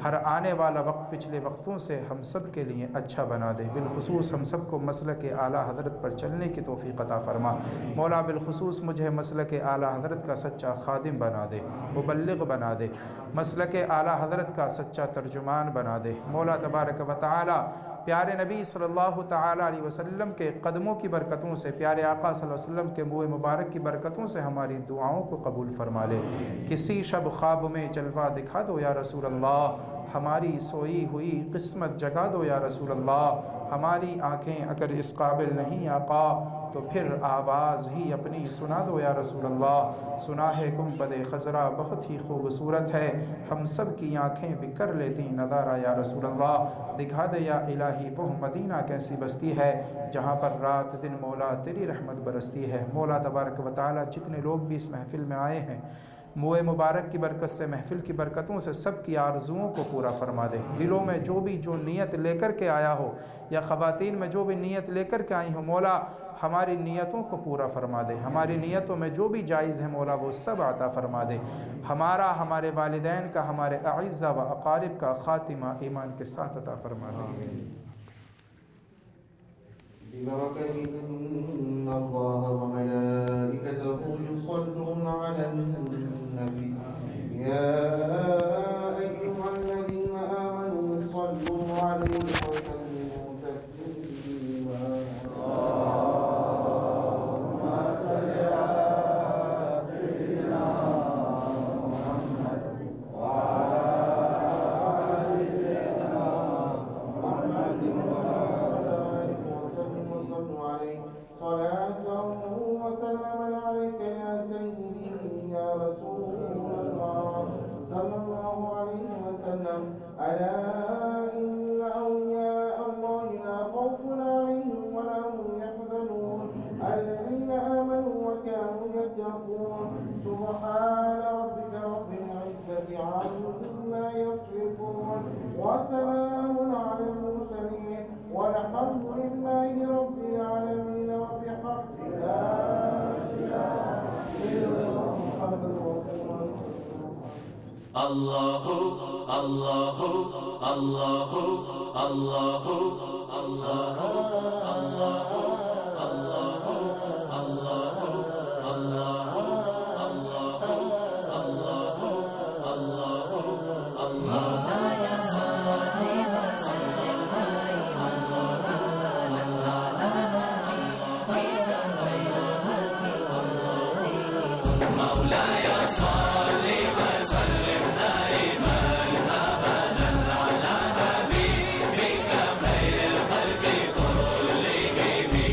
ہر آنے والا وقت پچھلے وقتوں سے ہم سب کے لیے اچھا بنا دے۔ بالخصوص ہم سب کو مسلک اعلیٰ حضرت پر چلنے کی توفیق عطا فرما۔ مولا بالخصوص مجھے مسلک اعلیٰ حضرت کا سچا خادم بنا دے، مبلغ بنا دے، مسلک اعلیٰ حضرت کا سچا ترجمان بنا دے۔ مولا تبارک و تعالی پیارے نبی صلی اللہ تعالی علیہ وسلم کے قدموں کی برکتوں سے، پیارے آقا صلی اللہ علیہ وسلم کے منہ مبارک کی برکتوں سے ہماری دعاؤں کو قبول فرما لے۔ کسی شب خواب میں جلوہ دکھا دو یا رسول اللہ، ہماری سوئی ہوئی قسمت جگا دو یا رسول اللہ۔ ہماری آنکھیں اگر اس قابل نہیں آقا تو پھر آواز ہی اپنی سنا دو یا رسول اللہ۔ سنا ہے گنبد خضرا بہت ہی خوبصورت ہے، ہم سب کی آنکھیں بھی کر لیتی نظارہ یا رسول اللہ۔ دکھا دے یا الہی وہ مدینہ کیسی بستی ہے جہاں پر رات دن مولا تیری رحمت برستی ہے۔ مولا تبارک و تعالیٰ جتنے لوگ بھی اس محفل میں آئے ہیں، منہ مبارک کی برکت سے، محفل کی برکتوں سے سب کی آرزوؤں کو پورا فرما دے۔ دلوں میں جو نیت لے کر کے آیا ہو، یا خواتین میں جو بھی نیت لے کر کے آئی ہو، مولا ہماری نیتوں کو پورا فرما دے۔ ہماری نیتوں میں جو بھی جائز ہے مولا وہ سب عطا فرما دے۔ ہمارا، ہمارے والدین کا، ہمارے اعزہ و اقارب کا خاتمہ ایمان کے ساتھ عطا فرما دے۔ إن الله وملائكته يصلون على النبي يا أيها الذين آمنوا صلوا عليه وسلموا تسليما اللهم صل على سيدنا محمد وعلى آل سيدنا محمد صلاة وسلاما عليك يا سيدي يا رسول الله صلى الله عليه وسلم ألا إن أولياء الله لا خوف عليهم ولا هم يحزنون الذين آمنوا وكانوا يتقون سبحان ربك رب العزة عما يصفون وسلام على المرسلين والحمد لله رب العالمين وبحق لا إله إلا الله محمد رسول الله الله الله الله الله الله حبيبك خير الخلق كلهم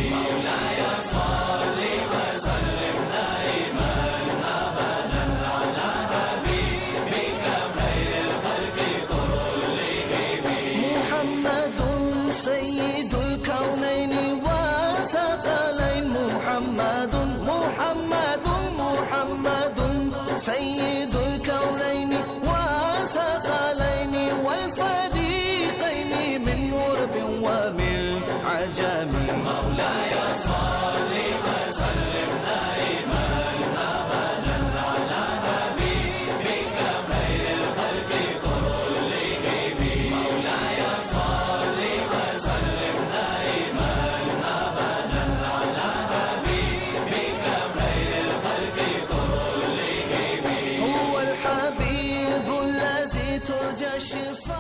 شفا